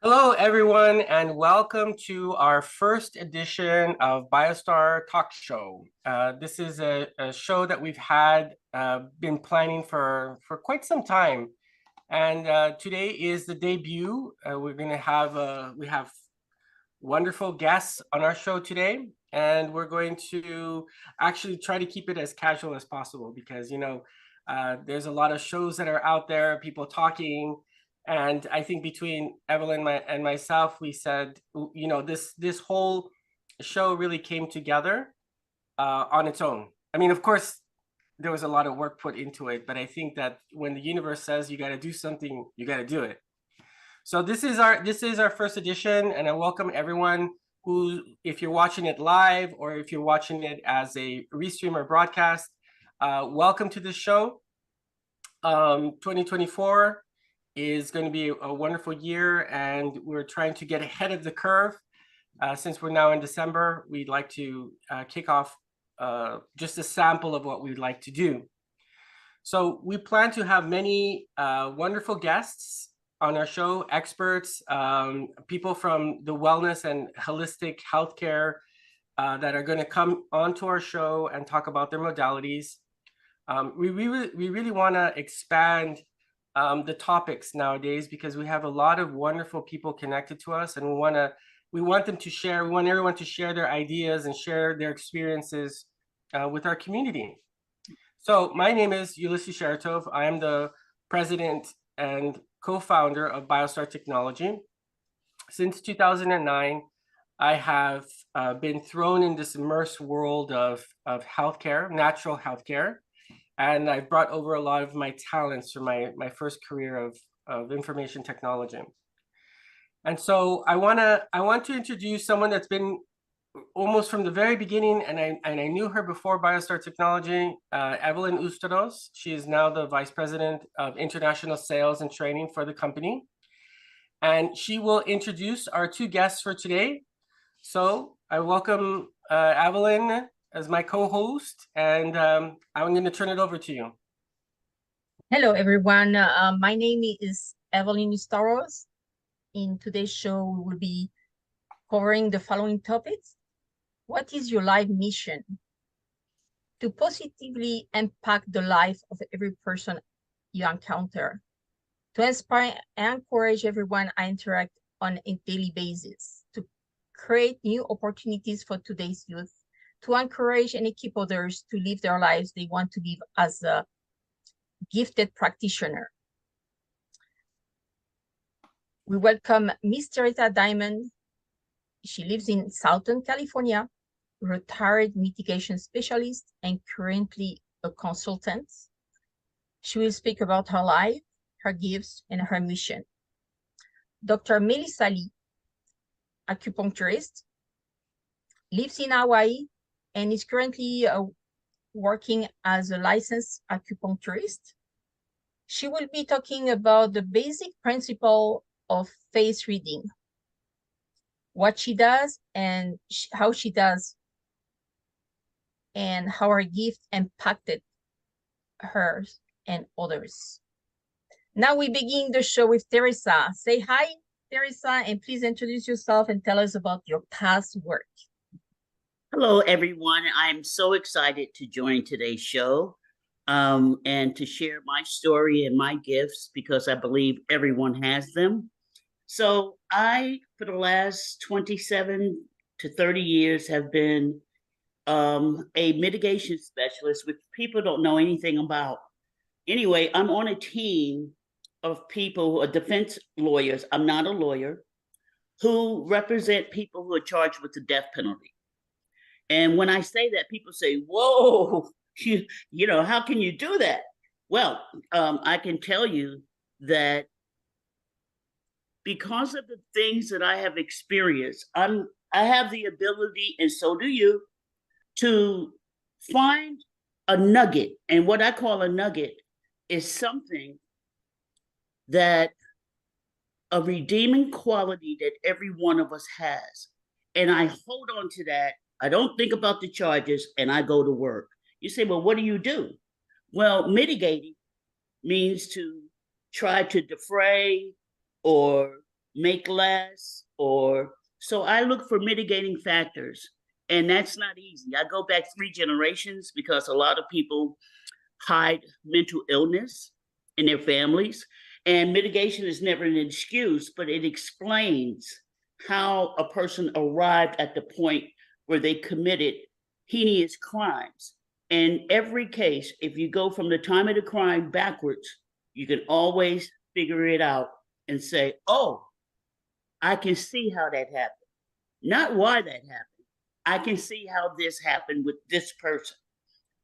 Hello, everyone, and welcome to our first edition of Biostar Talk Show. This is a show that we've had been planning for quite some time, and today is the debut. We're going to have we have wonderful guests on our show today, and we're going to actually try to keep it as casual as possible because there's a lot of shows that are out there, people talking. And I think between Evelyne and myself, we said, this whole show really came together on its own. I mean, of course, there was a lot of work put into it, but I think that when the universe says you got to do something, you got to do it. So this is our first edition, and I welcome everyone who, if you're watching it live or if you're watching it as a restream or broadcast, welcome to the show. 2024 is going to be a wonderful year, and we're trying to get ahead of the curve. Since we're now in December, we'd like to kick off just a sample of what we'd like to do. So we plan to have many wonderful guests on our show, experts, people from the wellness and holistic healthcare that are going to come onto our show and talk about their modalities. We really want to expand the topics nowadays because we have a lot of wonderful people connected to us, and we want them to share. We want everyone to share their ideas and share their experiences with our community. So my name is Ulysses Sharatov. I am the president and co-founder of Biostar Technology. Since 2009, I have been thrown in this immersed world of healthcare, natural healthcare, and I've brought over a lot of my talents from my first career of information technology. And so I want to introduce someone that's been almost from the very beginning, and I knew her before Biostar Technology, Evelyne Ustaros. She is now the Vice President of International Sales and Training for the company. And she will introduce our two guests for today. So I welcome Evelyne as my co-host, and I'm going to turn it over to you. Hello, everyone. My name is Evelyne Ustaros. In today's show, we will be covering the following topics. What is your life mission? To positively impact the life of every person you encounter. To inspire and encourage everyone I interact on a daily basis. To create new opportunities for today's youth. To encourage and equip others to live their lives they want to live as a gifted practitioner. We welcome Miss Teresa Diamond. She lives in Southern California, retired mitigation specialist and currently a consultant. She will speak about her life, her gifts, and her mission. Dr. Melissa Lee, acupuncturist, lives in Hawaii and is currently working as a licensed acupuncturist. She will be talking about the basic principle of face reading, what she does and how she does, and how her gift impacted her and others. Now we begin the show with Teresa. Say hi, Teresa, and please introduce yourself and tell us about your past work. Hello, everyone. I'm so excited to join today's show and to share my story and my gifts because I believe everyone has them. So I, for the last 27 to 30 years, have been a mitigation specialist, which people don't know anything about. Anyway, I'm on a team of people who are defense lawyers. I'm not a lawyer, who represent people who are charged with the death penalty. And when I say that, people say, whoa, how can you do that? Well, I can tell you that because of the things that I have experienced, I have the ability, and so do you, to find a nugget. And what I call a nugget is something that a redeeming quality that every one of us has. And I hold on to that. I don't think about the charges, and I go to work. You say, well, what do you do? Well, mitigating means to try to defray or make less, or so I look for mitigating factors. And that's not easy. I go back 3 generations because a lot of people hide mental illness in their families. And mitigation is never an excuse, but it explains how a person arrived at the point where they committed heinous crimes. In every case, if you go from the time of the crime backwards, you can always figure it out and say, oh, I can see how that happened. Not why that happened. I can see how this happened with this person.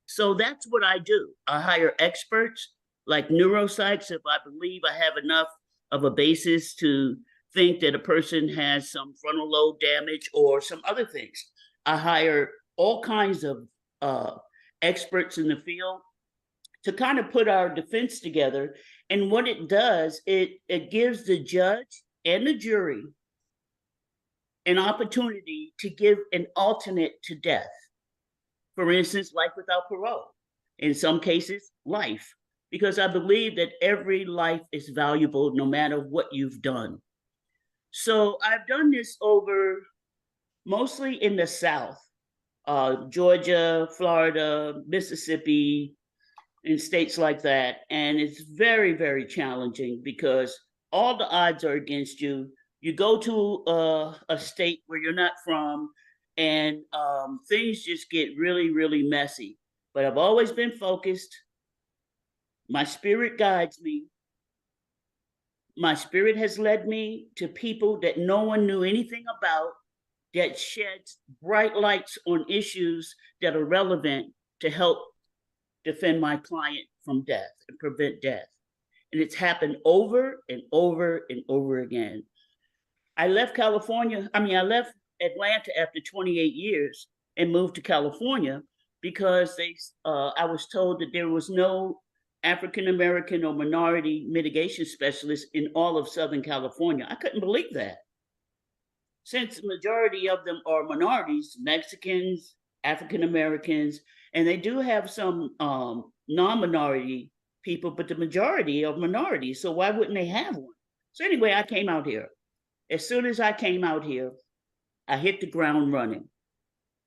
So that's what I do. I hire experts like neuropsychs if I believe I have enough of a basis to think that a person has some frontal lobe damage or some other things. I hire all kinds of experts in the field to kind of put our defense together. And what it does, it gives the judge and the jury an opportunity to give an alternate to death. For instance, life without parole. In some cases, life. Because I believe that every life is valuable no matter what you've done. So I've done this over mostly in the South, Georgia, Florida, Mississippi, in states like that. And it's very, very challenging because all the odds are against you. You go to a state where you're not from, and things just get really, really messy. But I've always been focused. My spirit guides me. My spirit has led me to people that no one knew anything about, that sheds bright lights on issues that are relevant to help defend my client from death and prevent death. And it's happened over and over and over again. I left I left Atlanta after 28 years and moved to California because I was told that there was no African American or minority mitigation specialist in all of Southern California. I couldn't believe that. Since the majority of them are minorities, Mexicans, African Americans, and they do have some non-minority people, but the majority are minorities. So why wouldn't they have one? So anyway, I came out here. As soon as I came out here, I hit the ground running.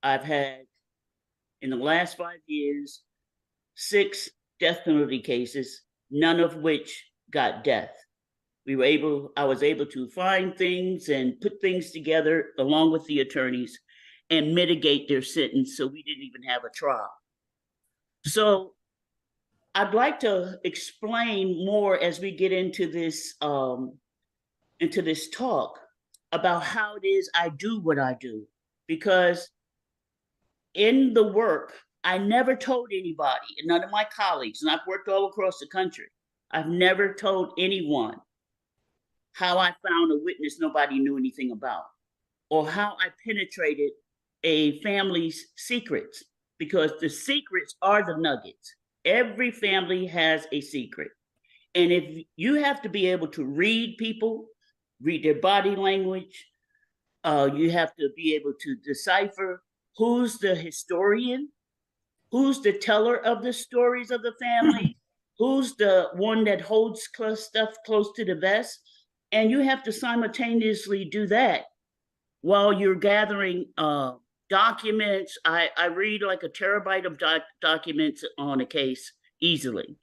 I've had, in the last 5 years, 6 death penalty cases, none of which got death. I was able to find things and put things together along with the attorneys and mitigate their sentence, so we didn't even have a trial. So I'd like to explain more as we get into this talk about how it is I do what I do. Because in the work, I never told anybody, none of my colleagues, and I've worked all across the country, I've never told anyone how I found a witness nobody knew anything about, or how I penetrated a family's secrets, because the secrets are the nuggets. Every family has a secret. And if you have to be able to read people, read their body language, you have to be able to decipher who's the historian, who's the teller of the stories of the family, who's the one that holds stuff close to the vest. And you have to simultaneously do that while you're gathering documents. I read like a terabyte of documents on a case easily.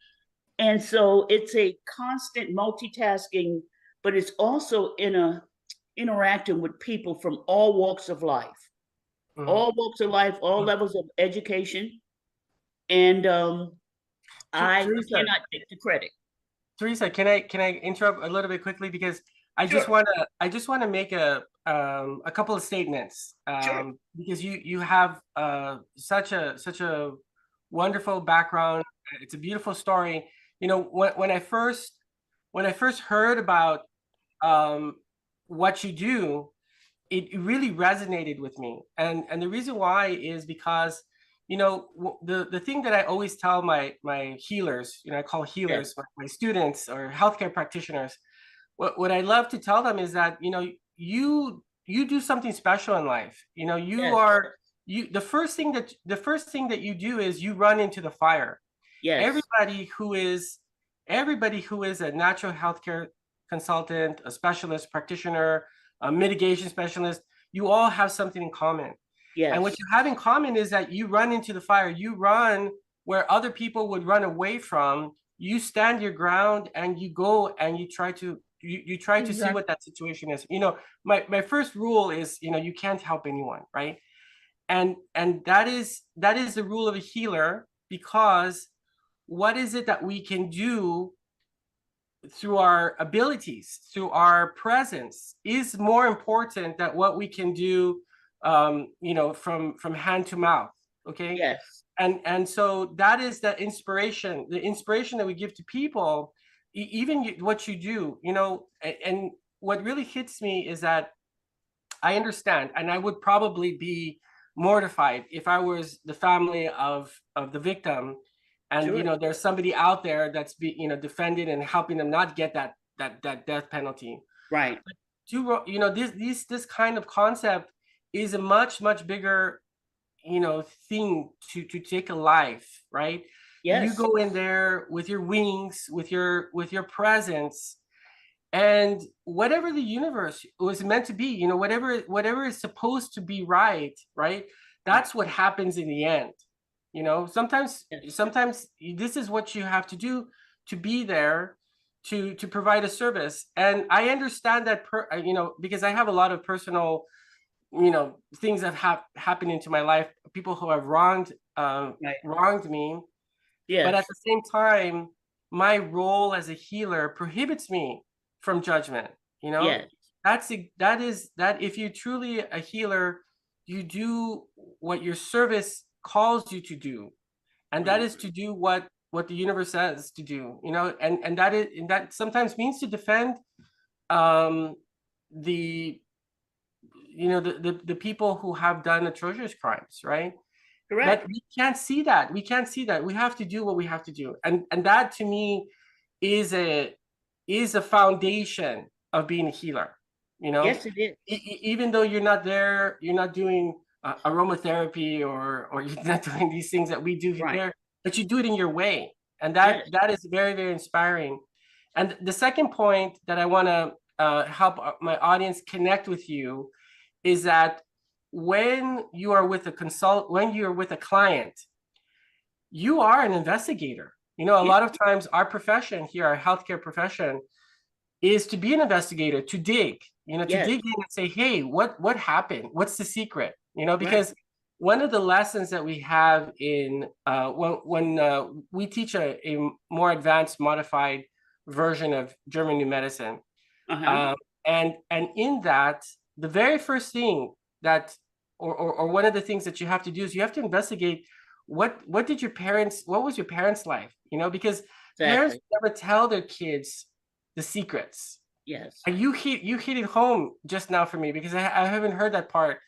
And so it's a constant multitasking, but it's also interacting with people from all walks of life, all levels of education. And I Teresa, cannot take the credit. Teresa, can I interrupt a little bit quickly, because I just want to make a couple of statements, because you have such a wonderful background. It's a beautiful story. You know, when I first heard about what you do, it really resonated with me, and the reason why is because, you know, the thing that I always tell my healers, you know, I call healers my students or healthcare practitioners, what I love to tell them is that, you know, you do something special in life. You know, the first thing that you do is you run into the fire. Everybody who is a natural healthcare consultant, a specialist practitioner, a mitigation specialist, you all have something in common. Yes. And what you have in common is that you run into the fire, you run where other people would run away from, you stand your ground and you go and you try to you try to see what that situation is. You know, my first rule is, you know, you can't help anyone, right? And that is the rule of a healer, because what is it that we can do through our abilities, through our presence, is more important than what we can do, you know, from hand to mouth. Okay. Yes. And so that is the inspiration that we give to people, even what you do, you know. And what really hits me is that I understand, and I would probably be mortified if I was the family of the victim, and Sure. you know, there's somebody out there that's you know, defending and helping them not get that death penalty. Right. But you know, this kind of concept is a much bigger, you know, thing to take a life, right? Yes. You go in there with your wings, with your presence, and whatever the universe was meant to be, you know, whatever is supposed to be right, that's what happens in the end. You know, sometimes this is what you have to do, to be there, to provide a service. And I understand that, you know, because I have a lot of personal, you know, things that have happened into my life, people who have wronged me. Yes. But at the same time, my role as a healer prohibits me from judgment. You know, Yes. that if you're truly a healer, you do what your service calls you to do, and that is to do what the universe says to do. You know, and that sometimes means to defend the, you know, the people who have done atrocious crimes, right? Correct. But we can't see that. We have to do what we have to do, and that to me is a foundation of being a healer. You know, Yes, it is. Even though you're not there, you're not doing aromatherapy or you're not doing these things that we do there, but you do it in your way, and that is very, very inspiring. And the second point that I want to help my audience connect with you is that when you are with a client, you are an investigator. You know, a lot of times our profession here, our healthcare profession, is to be an investigator, to dig, you know, to dig in and say, hey, what happened? What's the secret? You know, because one of the lessons that we have in when we teach a more advanced, modified version of German New Medicine, and in that, the very first thing that, or one of the things that you have to do is you have to investigate what was your parents' life, you know, because parents never tell their kids the secrets. Yes. And you hit it home just now for me, because I haven't heard that part.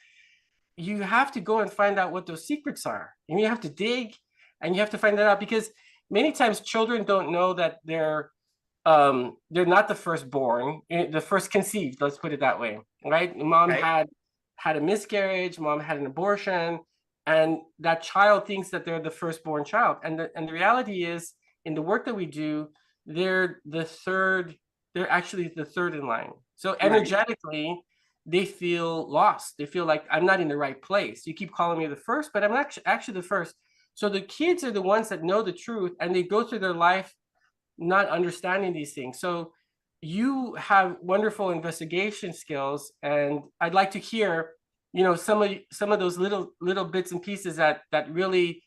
You have to go and find out what those secrets are, and you have to dig, and you have to find that out, because many times children don't know that they're not the firstborn, the first conceived, let's put it that way, right? Mom had a miscarriage, mom had an abortion, and that child thinks that they're the firstborn child. And the reality is, in the work that we do, they're actually the third in line. So energetically, they feel lost. They feel like, I'm not in the right place. You keep calling me the first, but I'm actually the first. So the kids are the ones that know the truth, and they go through their life not understanding these things. So you have wonderful investigation skills, and I'd like to hear, you know, some of those little bits and pieces that really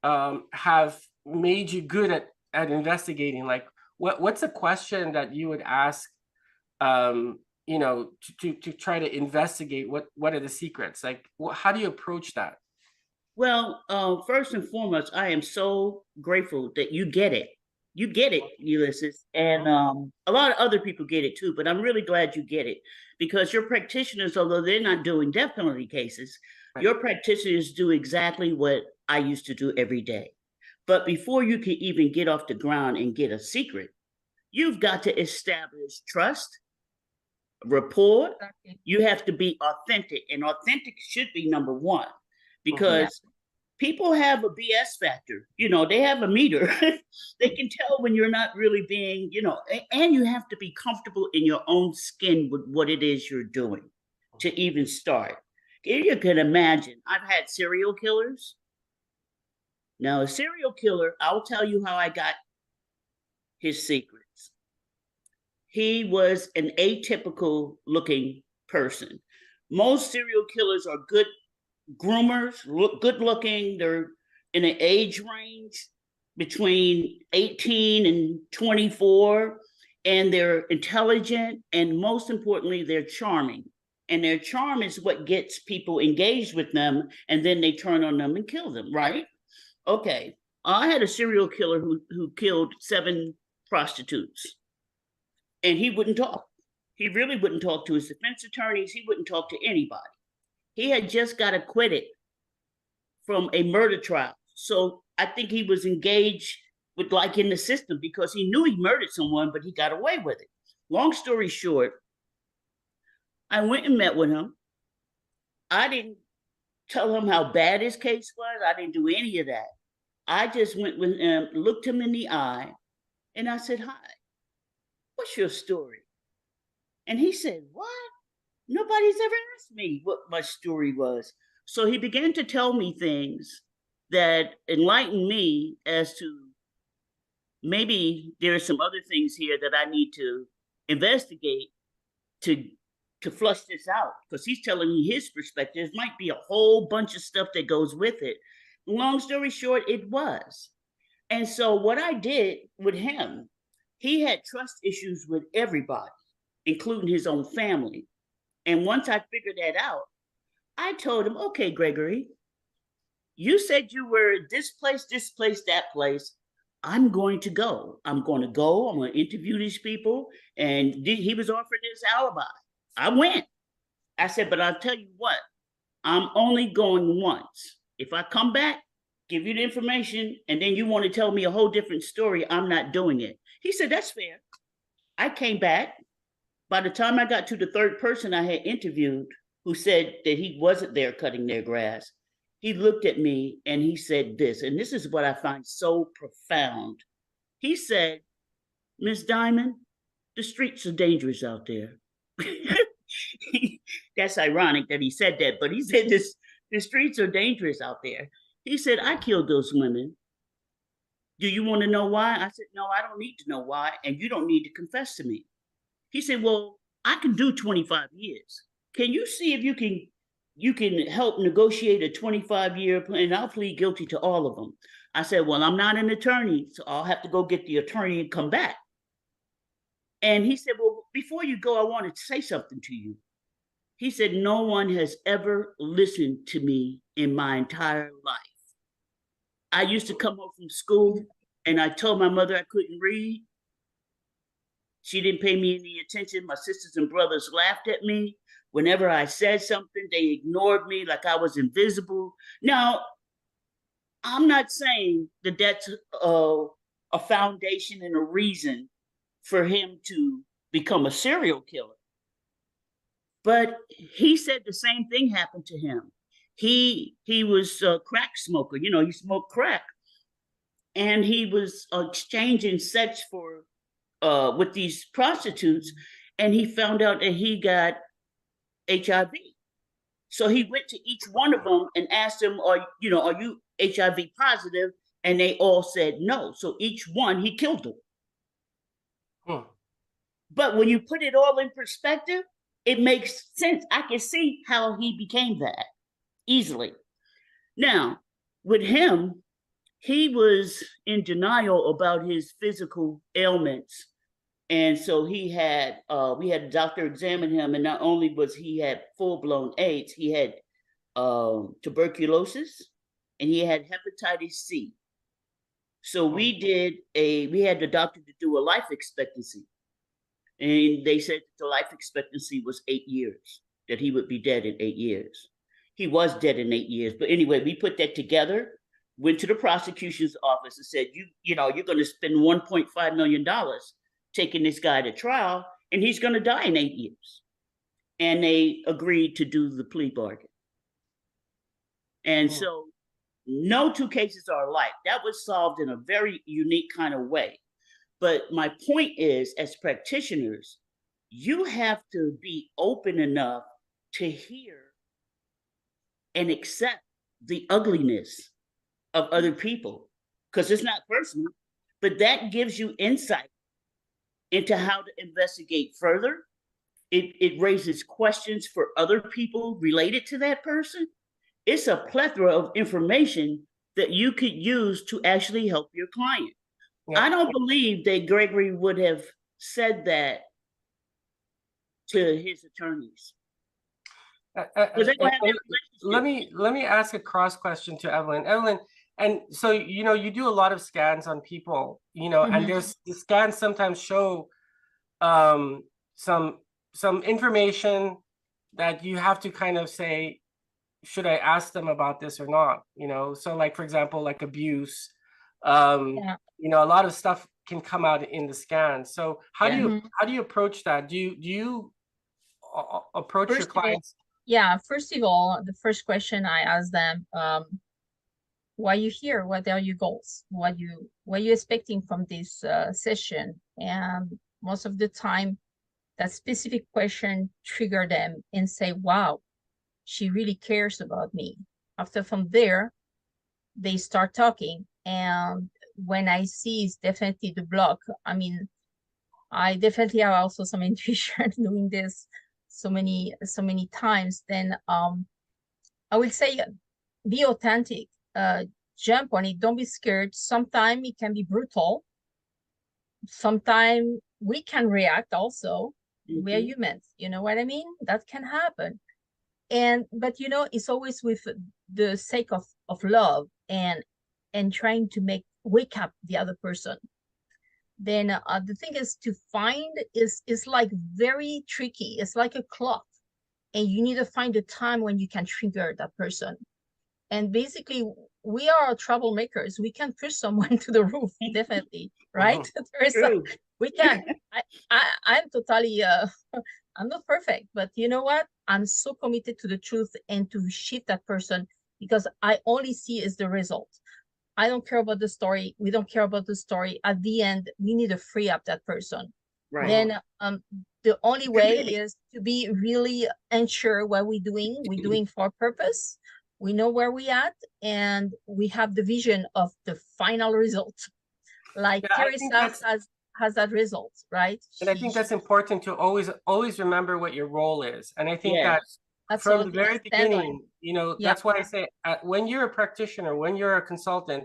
have made you good at investigating. Like, what's a question that you would ask, you know, to try to investigate what are the secrets? Like, how do you approach that? Well, first and foremost, I am so grateful that you get it. You get it, Ulysses, and a lot of other people get it too. But I'm really glad you get it, because your practitioners, although they're not doing death penalty cases, your practitioners do exactly what I used to do every day. But before you can even get off the ground and get a secret, you've got to establish trust, rapport. You have to be authentic, and authentic should be number one, because people have a BS factor. They have a meter. They can tell when you're not really being, and you have to be comfortable in your own skin with what it is you're doing to even start. You can imagine, I've had serial killers. Now, a serial killer, I'll tell you how I got his secrets. He was an atypical looking person. Most serial killers are good groomers, good looking. They're in an age range between 18 and 24, and they're intelligent, and most importantly, they're charming. And their charm is what gets people engaged with them, and then they turn on them and kill them, right? Okay, I had a serial killer who killed 7 prostitutes, and he wouldn't talk. He really wouldn't talk to his defense attorneys. He wouldn't talk to anybody. He had just got acquitted from a murder trial. So I think he was engaged with in the system because he knew he murdered someone, but he got away with it. Long story short, I went and met with him. I didn't tell him how bad his case was. I didn't do any of that. I just went with him, looked him in the eye, and I said, "Hi, what's your story?" And he said, "What? Nobody's ever asked me what my story was." So he began to tell me things that enlightened me as to maybe there are some other things here that I need to investigate to flush this out, because he's telling me his perspective. Might be a whole bunch of stuff that goes with it. Long story short, it was. And so what I did with him, he had trust issues with everybody, including his own family. And once I figured that out, I told him, "Okay, Gregory, you said you were this place, that place. I'm going to go. I'm going to interview these people." And he was offered this alibi. I went. I said, "But I'll tell you what, I'm only going once. If I come back, give you the information, and then you want to tell me a whole different story, I'm not doing it." He said, "That's fair." I came back. By the time I got to the 3rd person I had interviewed, who said that he wasn't there cutting their grass, he looked at me and he said this, and this is what I find so profound. He said, "Miss Diamond, the streets are dangerous out there." That's ironic that he said that, but he said the streets are dangerous out there. He said, "I killed those women. Do you want to know why?" I said, "No, I don't need to know why, and you don't need to confess to me." He said, "Well, I can do 25 years. Can you see if you can help negotiate a 25-year plan? And I'll plead guilty to all of them." I said, "Well, I'm not an attorney, so I'll have to go get the attorney and come back." And he said, "Well, before you go, I wanted to say something to you." He said, "No one has ever listened to me in my entire life. I used to come home from school and I told my mother I couldn't read. She didn't pay me any attention. My sisters and brothers laughed at me. Whenever I said something, they ignored me like I was invisible." Now, I'm not saying that that's a foundation and a reason for him to become a serial killer. But he said the same thing happened to him. He was a crack smoker. He smoked crack. And he was exchanging sex with these prostitutes, and he found out that he got HIV. So he went to each one of them and asked them, are you HIV positive? And they all said no. So each one, he killed them. Hmm. But when you put it all in perspective, it makes sense. I can see how he became that easily. Now, with him, he was in denial about his physical ailments. And so we had a doctor examine him, and not only was he had full-blown AIDS, he had tuberculosis, and he had hepatitis C. So we had the doctor to do a life expectancy. And they said that the life expectancy was 8 years, that he would be dead in 8 years. He was dead in 8 years. But anyway, we put that together, went to the prosecution's office and said, you're going to spend $1.5 million taking this guy to trial, and he's going to die in 8 years. And they agreed to do the plea bargain. And so No two cases are alike. That was solved in a very unique kind of way. But my point is, as practitioners, you have to be open enough to hear and accept the ugliness of other people, because it's not personal, but that gives you insight into how to investigate further. It raises questions for other people related to that person. It's a plethora of information that you could use to actually help your client. Yeah. I don't believe that Gregory would have said that to his attorneys. Let me ask a cross question to Evelyne. Evelyne, and so you do a lot of scans on people, and there's the scans sometimes show some information that you have to kind of say, should I ask them about this or not? So like, for example, like abuse, a lot of stuff can come out in the scan. So how do you approach that? Do you approach your clients? First of all, the first question I ask them, why are you here? What are your goals? What are you expecting from this session? And most of the time, that specific question trigger them and say, wow, she really cares about me. After from there, they start talking. And when I see it's definitely the block, I mean, I definitely have also some intuition doing this so many times, then I will say be authentic, jump on it, don't be scared. Sometimes it can be brutal. Sometimes we can react also. We're humans, you know what I mean? That can happen. But it's always with the sake of love and trying to wake up the other person. Then the thing is to find is like very tricky. It's like a clock, and you need to find a time when you can trigger that person. And basically, we are troublemakers. We can push someone to the roof, definitely, right? We can. I'm totally. I'm not perfect, but you know what? I'm so committed to the truth and to shift that person, because I only see is the result. I don't care about the story. We don't care about the story. At the end, we need to free up that person. Right. Then the only way is to be really unsure what we're doing. We're doing for a purpose. We know where we're at, and we have the vision of the final result. Like Teresa has that result, right? And I think that's important to always remember what your role is. And I think that from the very beginning, that's why I say when you're a practitioner, when you're a consultant,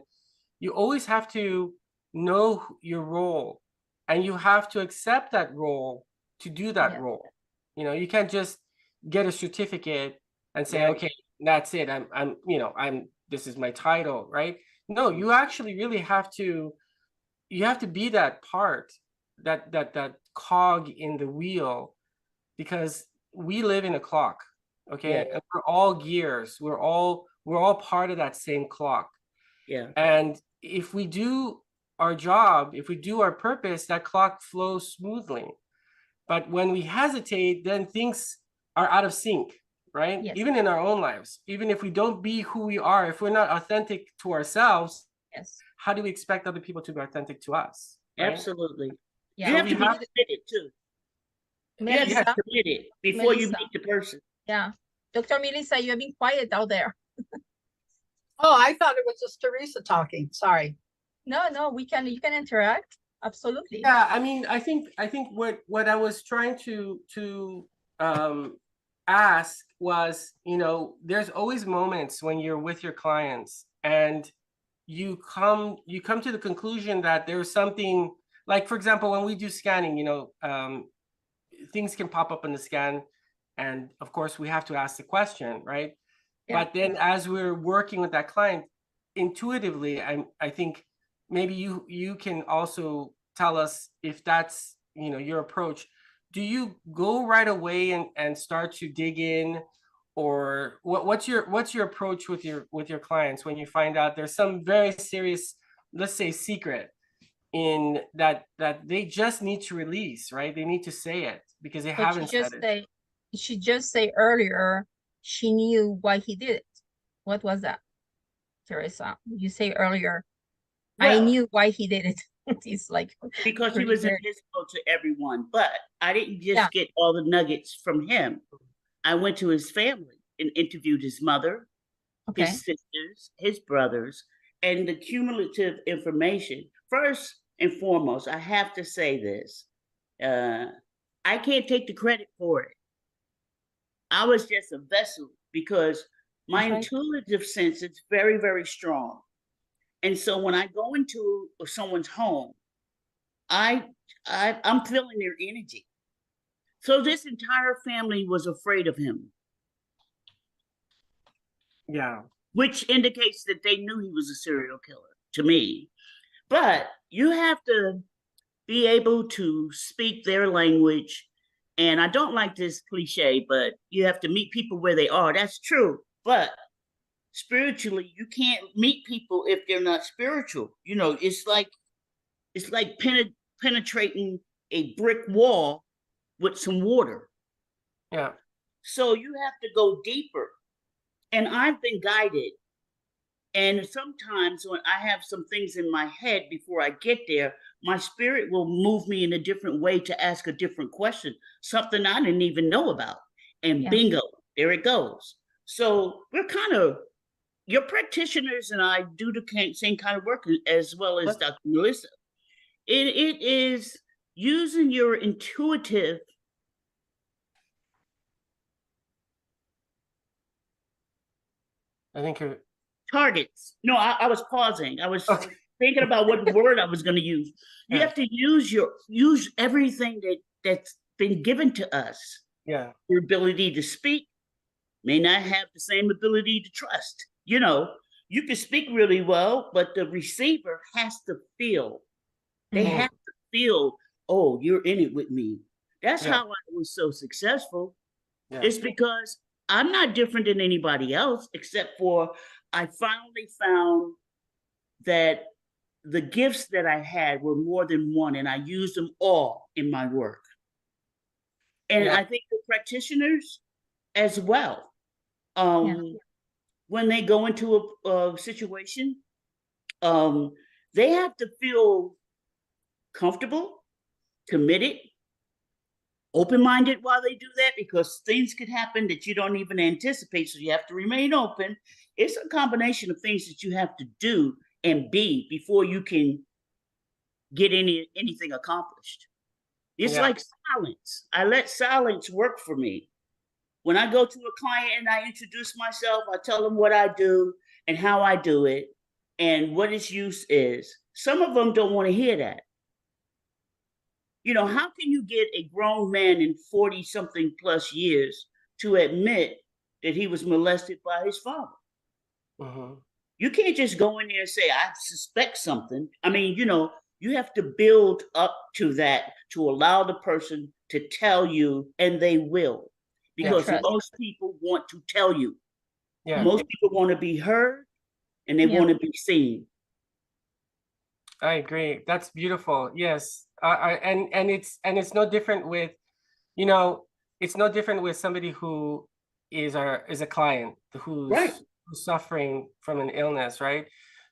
you always have to know your role, and you have to accept that role to do that role. You can't just get a certificate and say, okay, that's it. I'm this is my title, right? No, you actually really have to be that part, that cog in the wheel, because we live in a clock. Okay. And we're all gears. We're all part of that same clock. Yeah. And if we do our job, if we do our purpose, that clock flows smoothly. But when we hesitate, then things are out of sync, right? Yes. Even in our own lives, even if we don't be who we are, if we're not authentic to ourselves, how do we expect other people to be authentic to us? Right? Absolutely. Yeah. You have to be committed too. You have to be committed before you meet the person. Yeah. Dr. Melissa, you have been quiet out there. Oh, I thought it was just Teresa talking. Sorry. No, you can interact. Absolutely. Yeah, I mean, I think what I was trying to ask was, there's always moments when you're with your clients and you come to the conclusion that there's something, like, for example, when we do scanning, things can pop up in the scan, and of course we have to ask the question, right? But then as we're working with that client, intuitively, I think maybe you can also tell us if that's your approach. Do you go right away and start to dig in, or what's your approach with your clients when you find out there's some very serious, let's say, secret in that they just need to release, right? They need to say it because they haven't said it. She just say earlier she knew why he did it. What was that? Teresa. You say earlier, I Well, knew why he did it. It's like because he pretty was weird. invisible to everyone. But I didn't Yeah. just get all the nuggets from him. I went to his family and interviewed his mother, Okay. his sisters, his brothers, and the cumulative information. First and foremost, I have to say this. I can't take the credit for it. I was just a vessel because my That's right. intuitive sense is very, very strong. And so when I go into someone's home, I'm feeling their energy. So this entire family was afraid of him, Yeah. which indicates that they knew he was a serial killer to me. But you have to be able to speak their language. And I don't like this cliche, but you have to meet people where they are. That's true. But spiritually, you can't meet people if they're not spiritual. You know, it's like penetrating a brick wall with some water. Yeah. So you have to go deeper. And I've been guided. And sometimes when I have some things in my head before I get there, my spirit will move me in a different way to ask a different question, something I didn't even know about. And Yeah. bingo, there it goes. So we're kind of, your practitioners and I do the same kind of work as well as Dr. Melissa. It is using your intuitive I think you're targets. No, I was pausing. I was okay. thinking about what word I was going to use. You Yeah. have to use everything that's been given to us. Yeah. Your ability to speak may not have the same ability to trust. You know, you can speak really well, but the receiver has to feel. They Mhm. have to feel, oh, you're in it with me. That's Yeah. how I was so successful. Yeah. It's because I'm not different than anybody else, except for I finally found that the gifts that I had were more than one, and I used them all in my work. And Yeah. I think the practitioners as well, Yeah. when they go into a situation, they have to feel comfortable, committed, open-minded while they do that, because things could happen that you don't even anticipate. So you have to remain open. It's a combination of things that you have to do and be before you can get anything accomplished. It's Yeah. like silence. I let silence work for me. When I go to a client and I introduce myself, I tell them what I do and how I do it and what its use is. Some of them don't want to hear that. You know, how can you get a grown man in 40 something plus years to admit that he was molested by his father? Mhm. You can't just go in there and say, I suspect something. I mean, you know, you have to build up to that to allow the person to tell you, and they will. Yeah. Because Trust. most people want to tell you. Yeah. Most people want to be heard and they Yeah. want to be seen. I agree. That's beautiful. Yes. And it's no different with, you know, it's no different with somebody who is a client Right, who's suffering from an illness, right?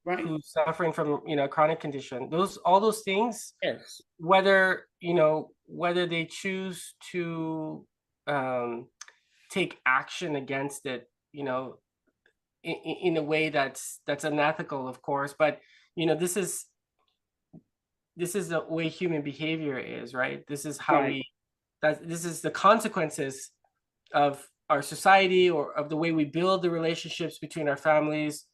right. Who's suffering from, chronic condition. All those things, Yes. whether, whether they choose to take action against it, in a way that's unethical, of course, but this is the way human behavior is, right? This is how Right. this is the consequences of our society, or of the way we build the relationships between our families,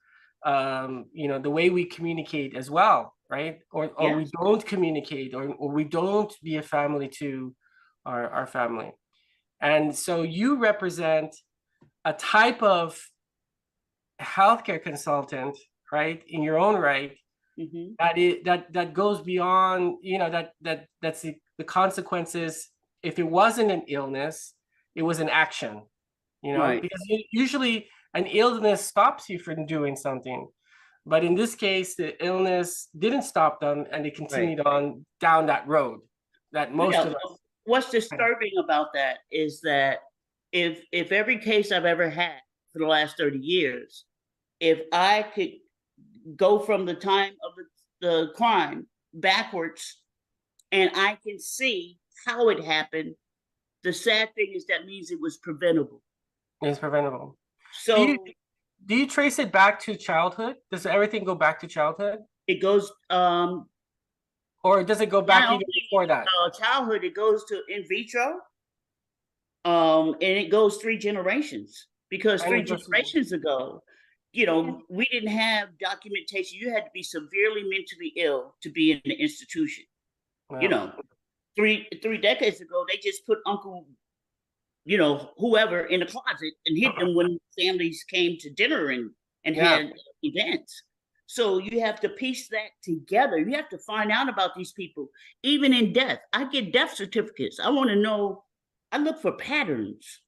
the way we communicate as well, right? Or we Yes. don't communicate, or we don't be a family to our family. And so you represent a type of healthcare consultant, right, in your own right, Mm-hmm. that goes beyond, that's the consequences. If it wasn't an illness, it was an action, Right. because usually an illness stops you from doing something, but in this case the illness didn't stop them, and they continued on down that road that most of us. What's disturbing about that is that if every case I've ever had for the last 30 years, if I could go from the time of the crime backwards, and I can see how it happened. The sad thing is that means it was preventable. It's preventable. So Do you trace it back to childhood? Does everything go back to childhood? it goes Or does it go back not even before that? childhood, it goes to in vitro. And it goes 3 generations, because And 3 it goes- generations ago, you know, we didn't have documentation. You had to be severely mentally ill to be in the institution. Wow. You know, three decades ago, they just put Uncle, you know, whoever in the closet and hid them when families came to dinner and Yeah. had events. So you have to piece that together. You have to find out about these people, even in death. I get death certificates. I want to know. I look for patterns.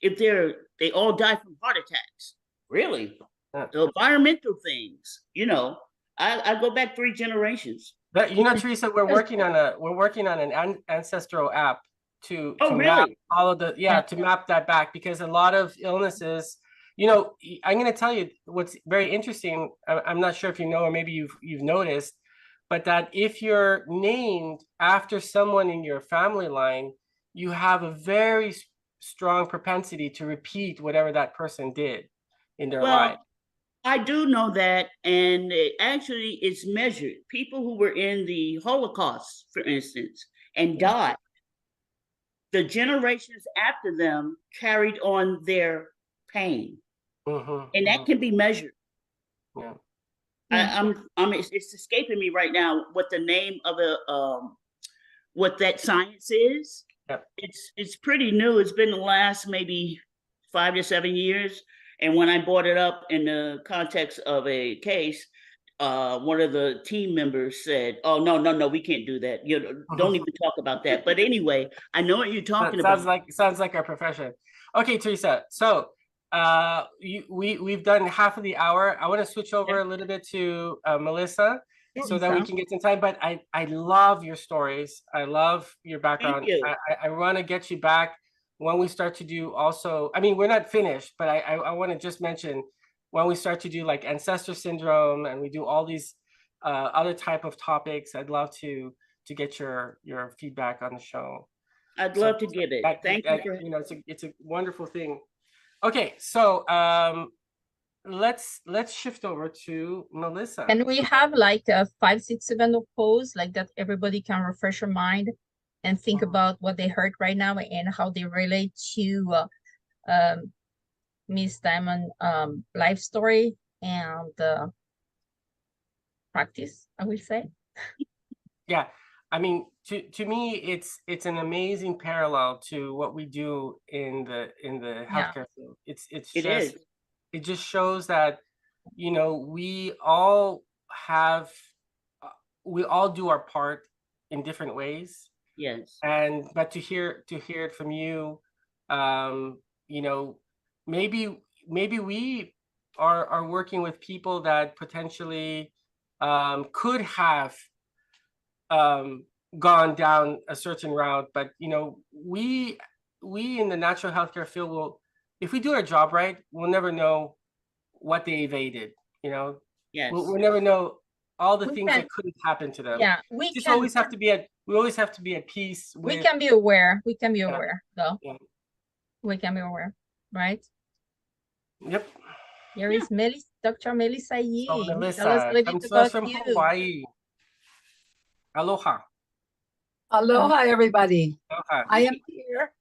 If they all die from heart attacks, really, the environmental things. You know, I go back 3 generations. But you know, Teresa, we're working on an ancestral app to Oh, map really? all of the to map that back, because a lot of illnesses, you know, I'm going to tell you what's very interesting. I'm not sure if you know, or maybe you've noticed, but that if you're named after someone in your family line, you have a very strong propensity to repeat whatever that person did in their life. Well, I do know that, and actually it's measured. People who were in the Holocaust, for instance, and died, the generations after them carried on their pain. And that can be measured. Yeah. It's escaping me right now what the name of what that science is. Yep. It's pretty new. It's been the last maybe 5 to 7 years. And when I brought it up in the context of a case, one of the team members said, "Oh, no, we can't do that. You know, don't even talk about that." But anyway, I know what you're talking about. Sounds like our profession. Okay, Teresa. So we've done half of the hour. I want to switch over a little bit to Melissa, so that we can get some time. But I love your stories. I love your background. Thank you. I want to get you back when we start to do also. I mean, we're not finished, but I want to just mention when we start to do like ancestor syndrome and we do all these other type of topics. I'd love to get your feedback on the show. I'd love to get it. Thank you. You know, it's a wonderful thing. Okay, so let's shift over to Melissa. And we have like 5, 6, 7 of polls like that. Everybody can refresh your mind and think about what they heard right now and how they relate to Miss Diamond life story and practice, I will say. Yeah, I mean, to me, it's an amazing parallel to what we do in the healthcare field. It just shows that, you know, we all do our part in different ways. Yes. But to hear it from you, you know, maybe we are working with people that potentially could have gone down a certain route, but you know, we in the natural healthcare field will, if we do our job right, we'll never know what they evaded. You know, yes, we'll never know all the things that could have happened to them. Yeah, we always have to be at peace with, we can be aware. We can be aware, though. Yeah. We can be aware, right? Yep. Here is Dr. Melissa Yee. So Melissa, tell us a little bit about from you. Hawaii. Aloha. Aloha, everybody. Aloha. I am here,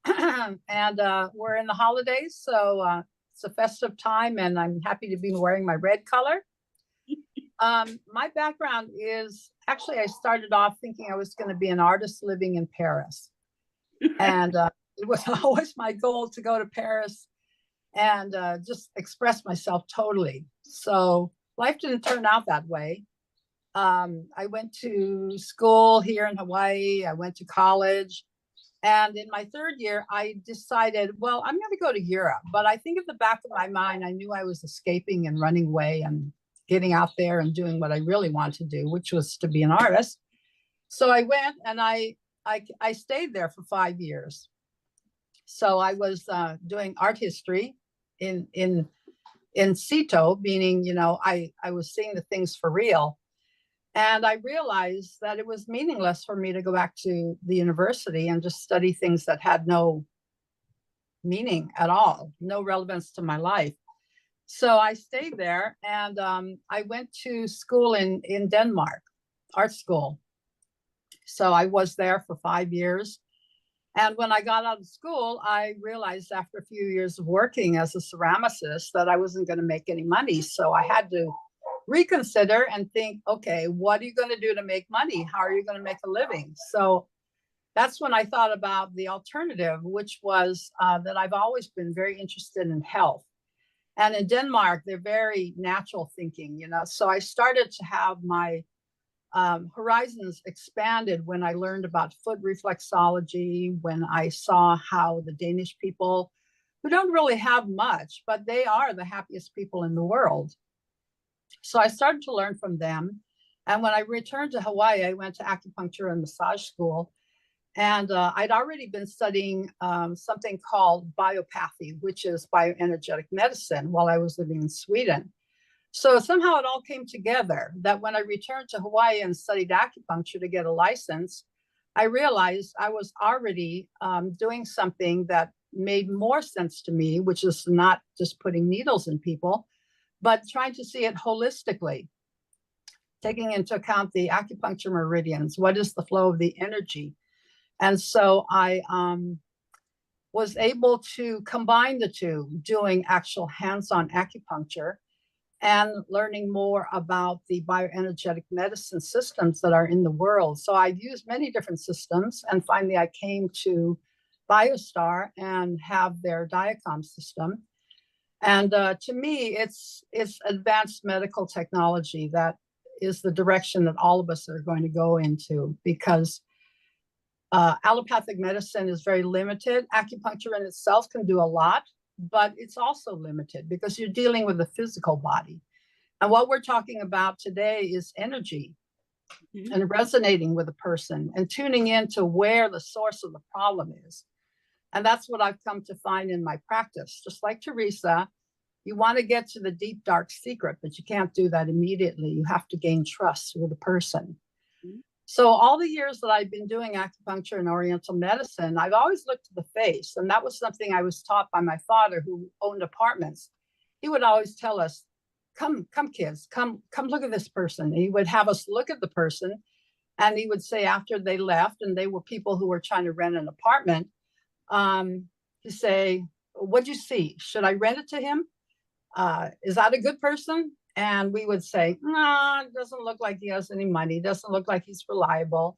and we're in the holidays, so it's a festive time, and I'm happy to be wearing my red color. My background is, actually, I started off thinking I was going to be an artist living in Paris. And it was always my goal to go to Paris and just express myself totally. So life didn't turn out that way. I went to school here in Hawaii. I went to college. And in my 3rd year, I decided, well, I'm going to go to Europe. But I think in the back of my mind, I knew I was escaping and running away and getting out there and doing what I really wanted to do, which was to be an artist. So I went and I stayed there for 5 years. So I was doing art history in in situ, meaning, I was seeing the things for real. And I realized that it was meaningless for me to go back to the university and just study things that had no meaning at all, no relevance to my life. So I stayed there, and I went to school in Denmark, art school. So I was there for 5 years. And when I got out of school, I realized after a few years of working as a ceramicist that I wasn't going to make any money. So I had to reconsider and think, okay, what are you going to do to make money? How are you going to make a living? So that's when I thought about the alternative, which was that I've always been very interested in health. And in Denmark, they're very natural thinking, So I started to have my horizons expanded when I learned about foot reflexology, when I saw how the Danish people, who don't really have much, but they are the happiest people in the world. So I started to learn from them. And when I returned to Hawaii, I went to acupuncture and massage school. And I'd already been studying something called biopathy, which is bioenergetic medicine, while I was living in Sweden. So somehow it all came together that when I returned to Hawaii and studied acupuncture to get a license, I realized I was already doing something that made more sense to me, which is not just putting needles in people, but trying to see it holistically, taking into account the acupuncture meridians. What is the flow of the energy? And so I was able to combine the two, doing actual hands-on acupuncture and learning more about the bioenergetic medicine systems that are in the world. So I've used many different systems, and finally I came to Biostar and have their Diacom system. And to me, it's advanced medical technology that is the direction that all of us are going to go into, because allopathic medicine is very limited. Acupuncture in itself can do a lot, but it's also limited because you're dealing with the physical body. And what we're talking about today is energy and resonating with a person and tuning into where the source of the problem is. And that's what I've come to find in my practice. Just like Teresa, you want to get to the deep, dark secret, but you can't do that immediately. You have to gain trust with the person. So all the years that I've been doing acupuncture and Oriental medicine, I've always looked at the face. And that was something I was taught by my father, who owned apartments. He would always tell us, come kids, come look at this person. He would have us look at the person. And he would say after they left, and they were people who were trying to rent an apartment, he'd say, what'd you see? Should I rent it to him? Is that a good person? And we would say, no, it doesn't look like he has any money. It doesn't look like he's reliable.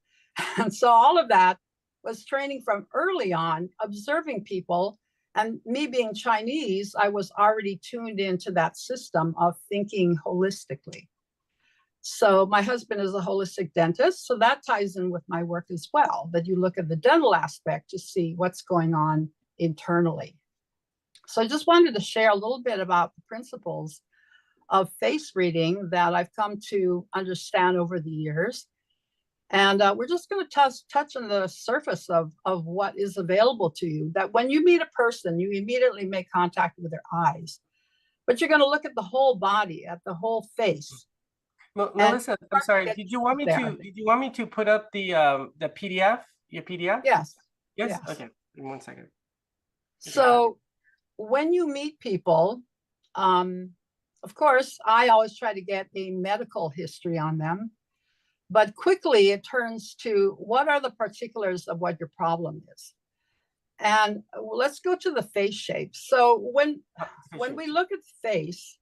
And so all of that was training from early on, observing people. And me being Chinese, I was already tuned into that system of thinking holistically. So my husband is a holistic dentist. So that ties in with my work as well, that you look at the dental aspect to see what's going on internally. So I just wanted to share a little bit about the principles of face reading that I've come to understand over the years. And we're just going to touch on the surface of what is available to you, that when you meet a person, you immediately make contact with their eyes, but you're going to look at the whole body, at the whole face. Melissa, I'm sorry. Did you want me to put up the PDF? Your PDF? Yes. Yes. Okay. In 1 second. So when you meet people, of course, I always try to get a medical history on them, but quickly it turns to what are the particulars of what your problem is. And let's go to the face shape. So when we look at the face,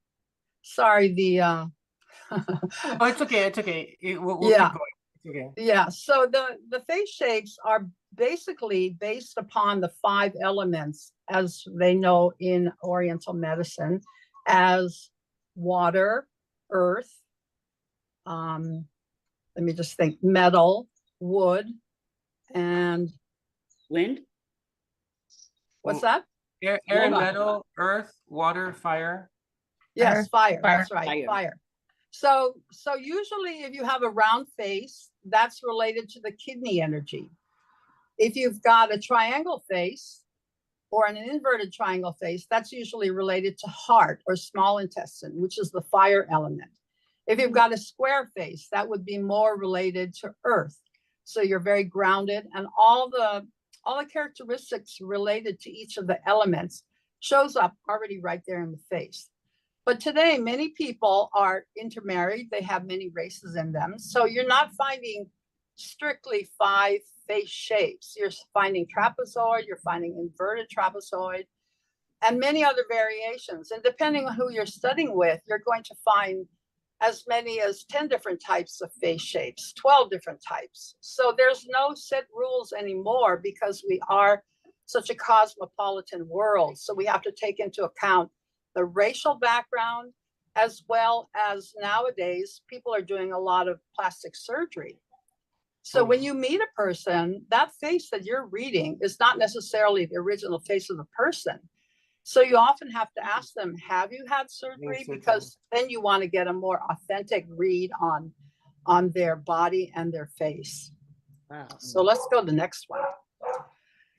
sorry, the oh, it's okay. It's okay. We'll yeah. keep going. It's okay. Yeah. So the face shapes are basically based upon the 5 elements, as they know in Oriental medicine, as water, earth, let me just think, metal, wood, and wind. What's that? Air and metal, earth, water, fire. Yes, fire. Fire. That's right, fire. So usually if you have a round face, that's related to the kidney energy. If you've got a triangle face, or an inverted triangle face, that's usually related to heart or small intestine, which is the fire element. If you've got a square face, that would be more related to earth. So you're very grounded, and all the characteristics related to each of the elements shows up already right there in the face. But today, many people are intermarried. They have many races in them. So you're not finding strictly 5 face shapes. You're finding trapezoid, you're finding inverted trapezoid, and many other variations. And depending on who you're studying with, you're going to find as many as 10 different types of face shapes, 12 different types. So there's no set rules anymore because we are such a cosmopolitan world. So we have to take into account the racial background, as well as nowadays, people are doing a lot of plastic surgery. So when you meet a person, that face that you're reading is not necessarily the original face of the person. So you often have to ask them, have you had surgery? Because then you want to get a more authentic read on their body and their face. Wow. So let's go to the next one.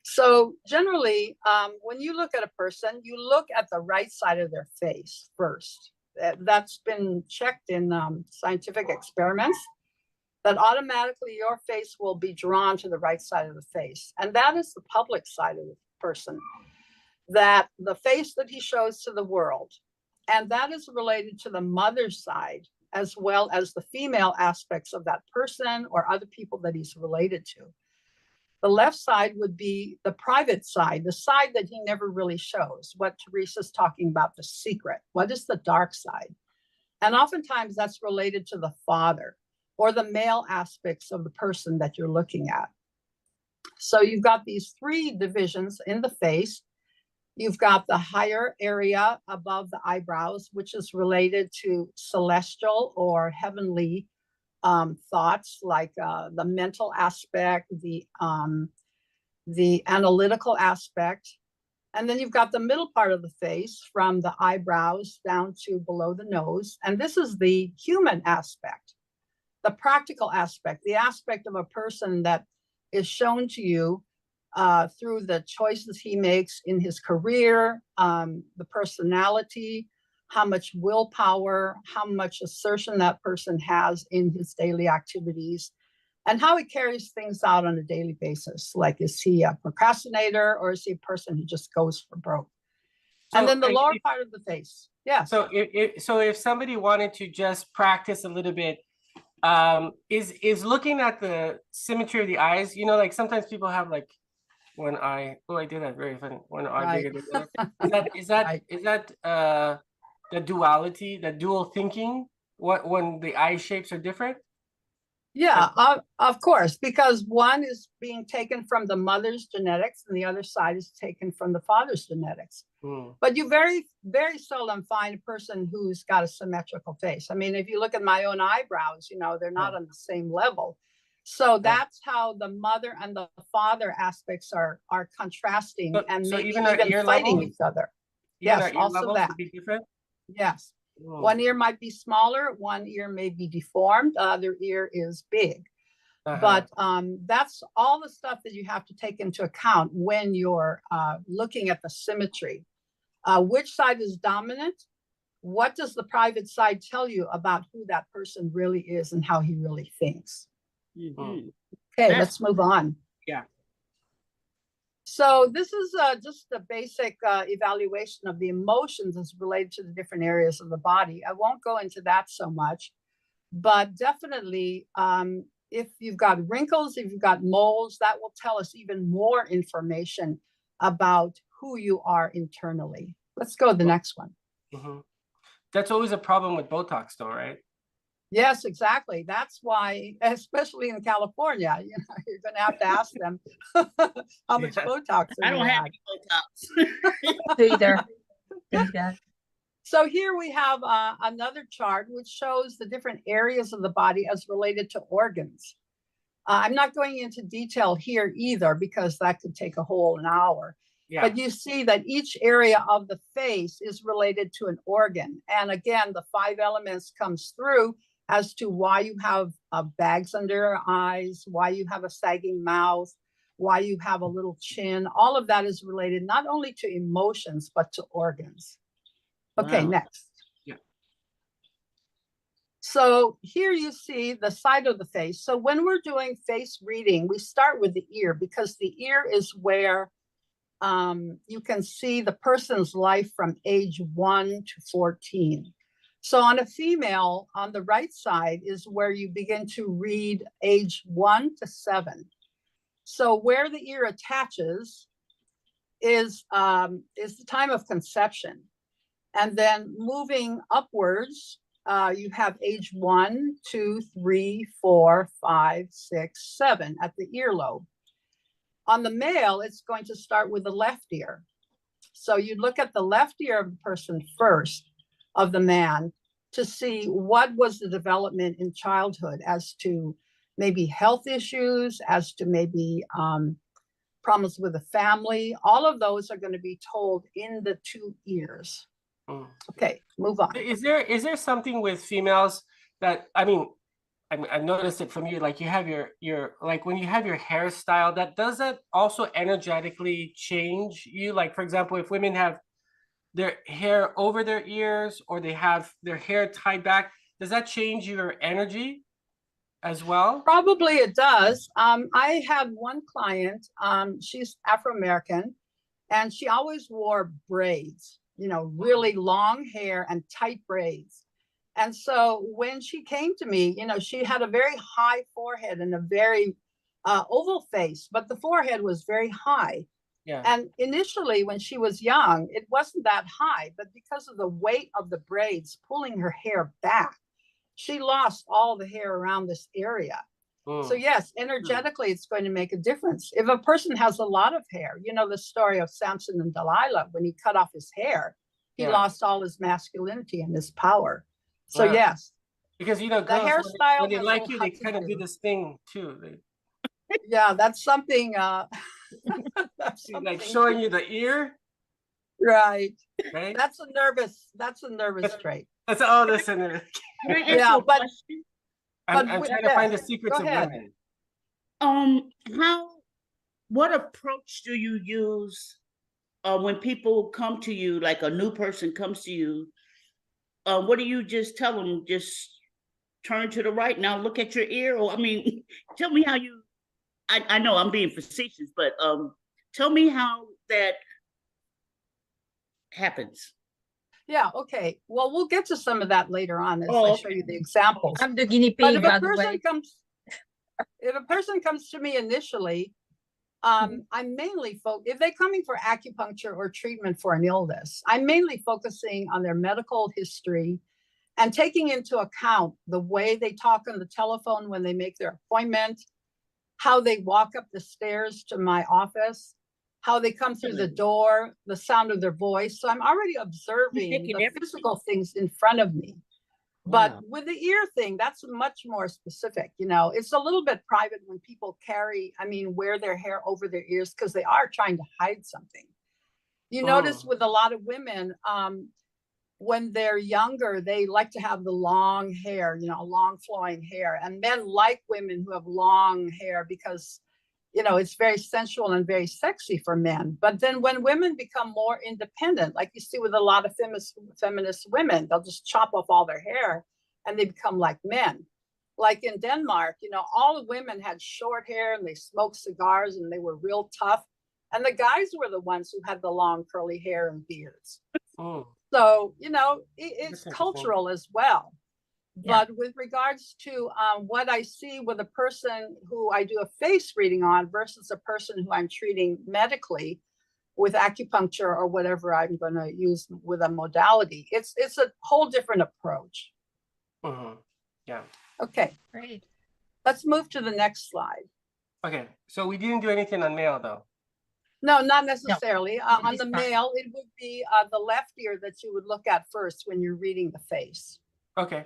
So generally, when you look at a person, you look at the right side of their face first. That's been checked in scientific experiments, that automatically your face will be drawn to the right side of the face. And that is the public side of the person, that the face that he shows to the world. And that is related to the mother's side, as well as the female aspects of that person or other people that he's related to. The left side would be the private side, the side that he never really shows, what Teresa's talking about, the secret. What is the dark side? And oftentimes that's related to the father or the male aspects of the person that you're looking at. So you've got these 3 divisions in the face. You've got the higher area above the eyebrows, which is related to celestial or heavenly thoughts, like the mental aspect, the analytical aspect. And then you've got the middle part of the face from the eyebrows down to below the nose. And this is the human aspect, the practical aspect, the aspect of a person that is shown to you through the choices he makes in his career, the personality, how much willpower, how much assertion that person has in his daily activities, and how he carries things out on a daily basis. Like, is he a procrastinator or is he a person who just goes for broke? So, and then the lower part of the face. Yeah. So if somebody wanted to just practice a little bit, is looking at the symmetry of the eyes, you know, like sometimes people have like one eye. Oh, I did that very funny. One eye bigger than the other. Is that the duality, the dual thinking, when the eye shapes are different? Yeah, of course, because one is being taken from the mother's genetics and the other side is taken from the father's genetics. But you very, very seldom find a person who's got a symmetrical face. I mean, if you look at my own eyebrows, you know, they're not on the same level. So that's how the mother and the father aspects are contrasting and maybe even fighting each other. Yes, also that. Be different? Yes. One ear might be smaller, one ear may be deformed, the other ear is big. But that's all the stuff that you have to take into account when you're looking at the symmetry. Which side is dominant? What does the private side tell you about who that person really is and how he really thinks? Okay, let's move on. Yeah. So this is just a basic evaluation of the emotions as related to the different areas of the body. I won't go into that so much, but definitely if you've got wrinkles, if you've got moles, that will tell us even more information about who you are internally. Let's go to the next one. That's always a problem with Botox though, right? Yes, exactly. That's why, especially in California, you know, you're going to have to ask them how much Botox. I don't have any Botox. Either. So here we have another chart which shows the different areas of the body as related to organs. I'm not going into detail here either because that could take a whole hour. Yeah. But you see that each area of the face is related to an organ. And again, the 5 elements comes through as to why you have bags under your eyes, why you have a sagging mouth, why you have a little chin. All of that is related not only to emotions, but to organs. Okay, Wow. next. Yeah. So here you see the side of the face. So when we're doing face reading, we start with the ear because the ear is where you can see the person's life from age 1 to 14. So on a female, on the right side is where you begin to read age 1 to 7. So where the ear attaches is the time of conception. And then moving upwards, you have age 1, 2, 3, 4, 5, 6, 7 at the earlobe. On the male, it's going to start with the left ear. So you look at the left ear of the person first, of the man, to see what was the development in childhood as to maybe health issues, as to maybe problems with the family. All of those are going to be told in the 2 ears. Okay, move on. Is there something with females that, I mean, I've noticed it from you, like you have your like when you have your hairstyle, does that also energetically change you? Like, for example, if women have their hair over their ears or they have their hair tied back, does that change your energy as well? Probably it does. I had one client, she's Afro-American, and she always wore braids, really long hair and tight braids. And so when she came to me, she had a very high forehead and a very oval face, but the forehead was very high. Yeah. And initially, when she was young, it wasn't that high, but because of the weight of the braids pulling her hair back, she lost all the hair around this area. So yes, energetically, it's going to make a difference. If a person has a lot of hair, the story of Samson and Delilah, when he cut off his hair, he lost all his masculinity and his power. So yes. Because the girls, hairstyle when they has like a you, lot they to kind of do do. this thing too. Yeah, that's something That's like showing you the ear, right. right? That's a nervous trait. That's all this in there. Can I ask Yeah, you a but question? I'm trying to find the secrets Go of ahead. women. What approach do you use when people come to you, like a new person comes to you? What do you just tell them? Just turn to the right, now look at your ear? Or, I mean, tell me how you, I know I'm being facetious, but tell me how that happens. Yeah, okay. Well, we'll get to some of that later on as I Oh, show you the examples. I'm the guinea But pig, by the way. if a person comes to me initially, I'm mainly if they're coming for acupuncture or treatment for an illness, I'm mainly focusing on their medical history and taking into account the way they talk on the telephone when they make their appointment, how they walk up the stairs to my office, how they come through the door, the sound of their voice. So I'm already observing the physical things in front of me. But with the ear thing, that's much more specific. It's a little bit private when people wear their hair over their ears because they are trying to hide something. You notice with a lot of women, when they're younger, they like to have the long hair, long flowing hair. And men like women who have long hair because, it's very sensual and very sexy for men. But then when women become more independent, like you see with a lot of feminist women, they'll just chop off all their hair and they become like men. Like in Denmark, all the women had short hair and they smoked cigars and they were real tough. And the guys were the ones who had the long curly hair and beards. So, it's cultural as well. Yeah. But with regards to what I see with a person who I do a face reading on versus a person who I'm treating medically with acupuncture or whatever I'm going to use with a modality, it's a whole different approach. Yeah. Okay. Great. Let's move to the next slide. Okay. So we didn't do anything on male though. No, not necessarily. No, On it's the fine. male, it would be the left ear that you would look at first when you're reading the face. Okay.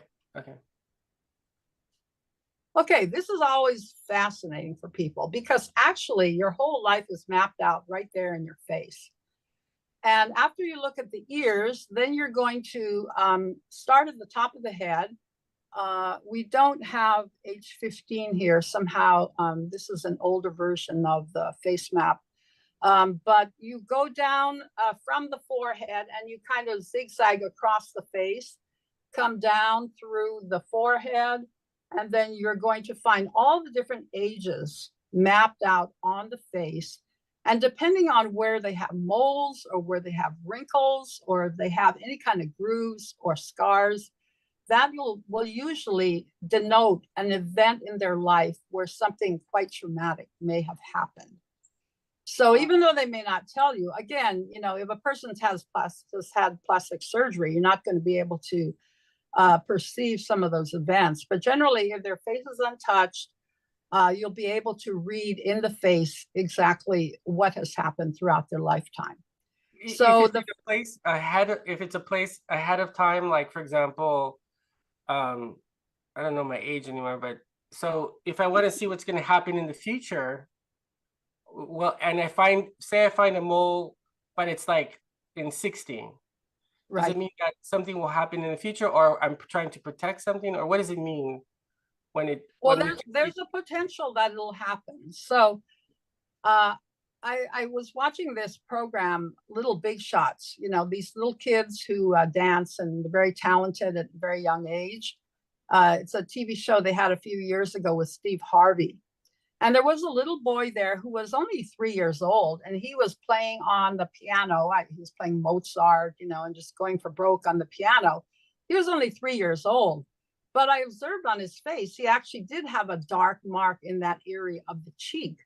Okay, this is always fascinating for people because actually your whole life is mapped out right there in your face. And after you look at the ears, then you're going to start at the top of the head We don't have age 15 here. Somehow, this is an older version of the face map. But you go down from the forehead and you kind of zigzag across the face, come down through the forehead, and then you're going to find all the different ages mapped out on the face. And depending on where they have moles or where they have wrinkles or if they have any kind of grooves or scars, that will usually denote an event in their life where something quite traumatic may have happened. So even though they may not tell you, again, you know, if a person has had plastic surgery, you're not going to be able to perceive some of those events. But generally, if their face is untouched, you'll be able to read in the face exactly what has happened throughout their lifetime. So if it's a place ahead of time, like for example, I don't know my age anymore, but so if I want to see what's going to happen in the future, well, and I find a mole, but it's like in 16. Does it mean that something will happen in the future, or I'm trying to protect something, or what does it mean when it? Well, there's a potential that it'll happen. So, I was watching this program, Little Big Shots. You know, these little kids who dance and they're very talented at a very young age. It's a TV show they had a few years ago with Steve Harvey. And there was a little boy there who was only 3 years old, and he was playing on the piano. He was playing Mozart, you know, and just going for broke on the piano. He was only 3 years old, but I observed on his face, he actually did have a dark mark in that area of the cheek.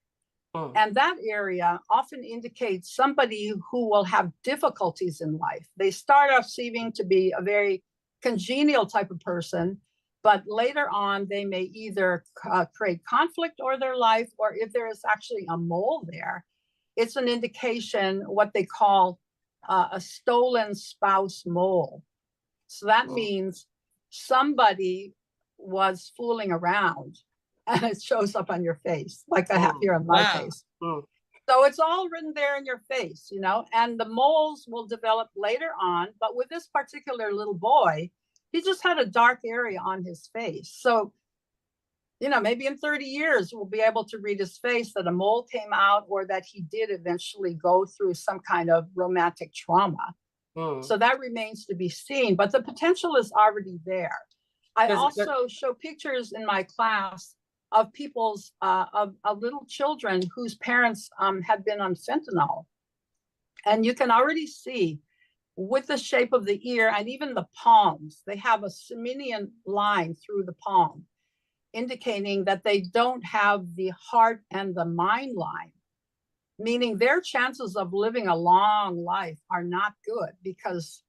Oh. And that area often indicates somebody who will have difficulties in life. They start off seeming to be a very congenial type of person, but later on, they may either create conflict or their life, or if there is actually a mole there, it's an indication what they call a stolen spouse mole. So that means somebody was fooling around and it shows up on your face, like I have here on my face. So it's all written there in your face, you know, and the moles will develop later on. But with this particular little boy, he just had a dark area on his face. So, you know, maybe in 30 years, we'll be able to read his face that a mole came out or that he did eventually go through some kind of romantic trauma. So that remains to be seen, but the potential is already there. I also show pictures in my class of people's, of little children whose parents had been on fentanyl. And you can already see with the shape of the ear and even the palms, they have a Simonian line through the palm, indicating that they don't have the heart and the mind line, meaning their chances of living a long life are not good, because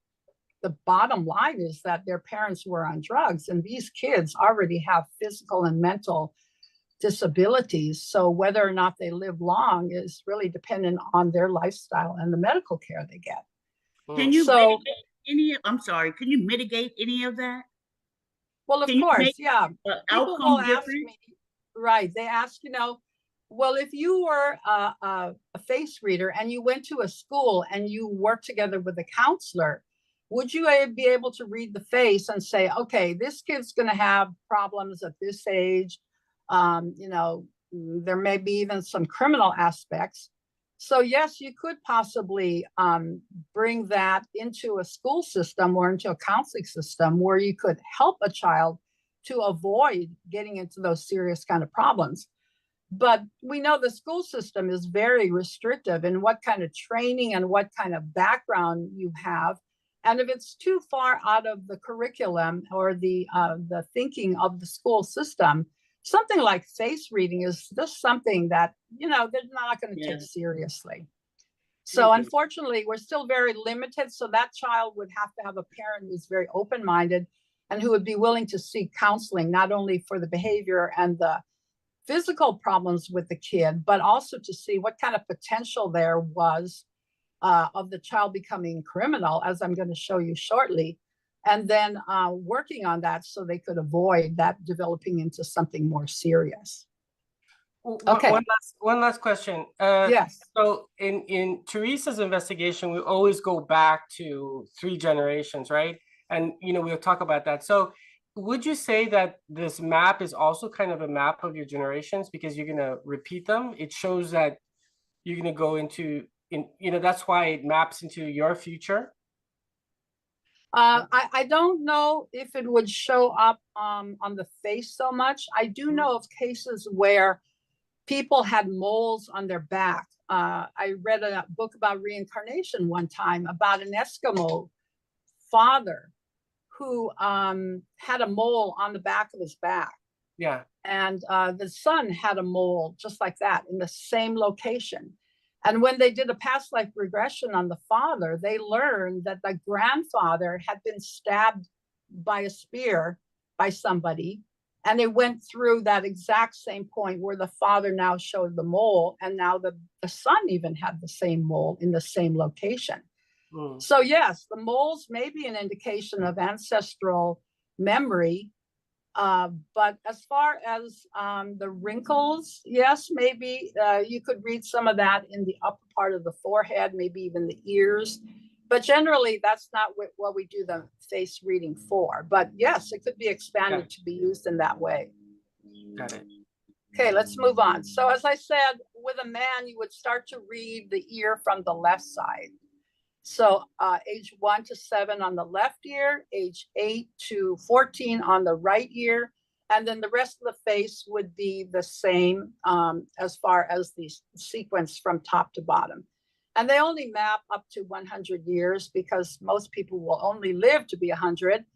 the bottom line is that their parents were on drugs, and these kids already have physical and mental disabilities. So whether or not they live long is really dependent on their lifestyle and the medical care they get. Can you mitigate can you mitigate any of that? Well, of course, yeah. People will ask me, right, they ask, you know, well, if you were a face reader and you went to a school and you worked together with a counselor, would you be able to read the face and say, okay, this kid's going to have problems at this age? You know, there may be even some criminal aspects. So yes, you could possibly bring that into a school system or into a counseling system where you could help a child to avoid getting into those serious kind of problems. But we know the school system is very restrictive in what kind of training and what kind of background you have. And if it's too far out of the curriculum or the thinking of the school system, something like face reading is just something that, you know, they're not going to take seriously. So unfortunately, we're still very limited. So that child would have to have a parent who's very open-minded and who would be willing to seek counseling, not only for the behavior and the physical problems with the kid, but also to see what kind of potential there was of the child becoming criminal, as I'm going to show you shortly. And then working on that so they could avoid that developing into something more serious. Okay. One last question. Yes. So in Teresa's investigation, we always go back to 3 generations, right? And, you know, we'll talk about that. So would you say that this map is also kind of a map of your generations because you're going to repeat them? It shows that you're going to go into, that's why it maps into your future. I don't know if it would show up on the face so much. I do know of cases where people had moles on their back. I read a book about reincarnation one time about an Eskimo father who had a mole on the back of his back. Yeah. And the son had a mole just like that in the same location. And when they did a past life regression on the father, they learned that the grandfather had been stabbed by a spear by somebody. And they went through that exact same point where the father now showed the mole. And now the son even had the same mole in the same location. So yes, the moles may be an indication of ancestral memory. But as far as the wrinkles, yes, maybe you could read some of that in the upper part of the forehead, maybe even the ears. But generally, that's not what we do the face reading for. But yes, it could be expanded to be used in that way. Got it. Okay, let's move on. So as I said, with a man, you would start to read the ear from the left side. So age 1 to 7 on the left ear, age 8 to 14 on the right ear. And then the rest of the face would be the same as far as the sequence from top to bottom. And they only map up to 100 years because most people will only live to be 100.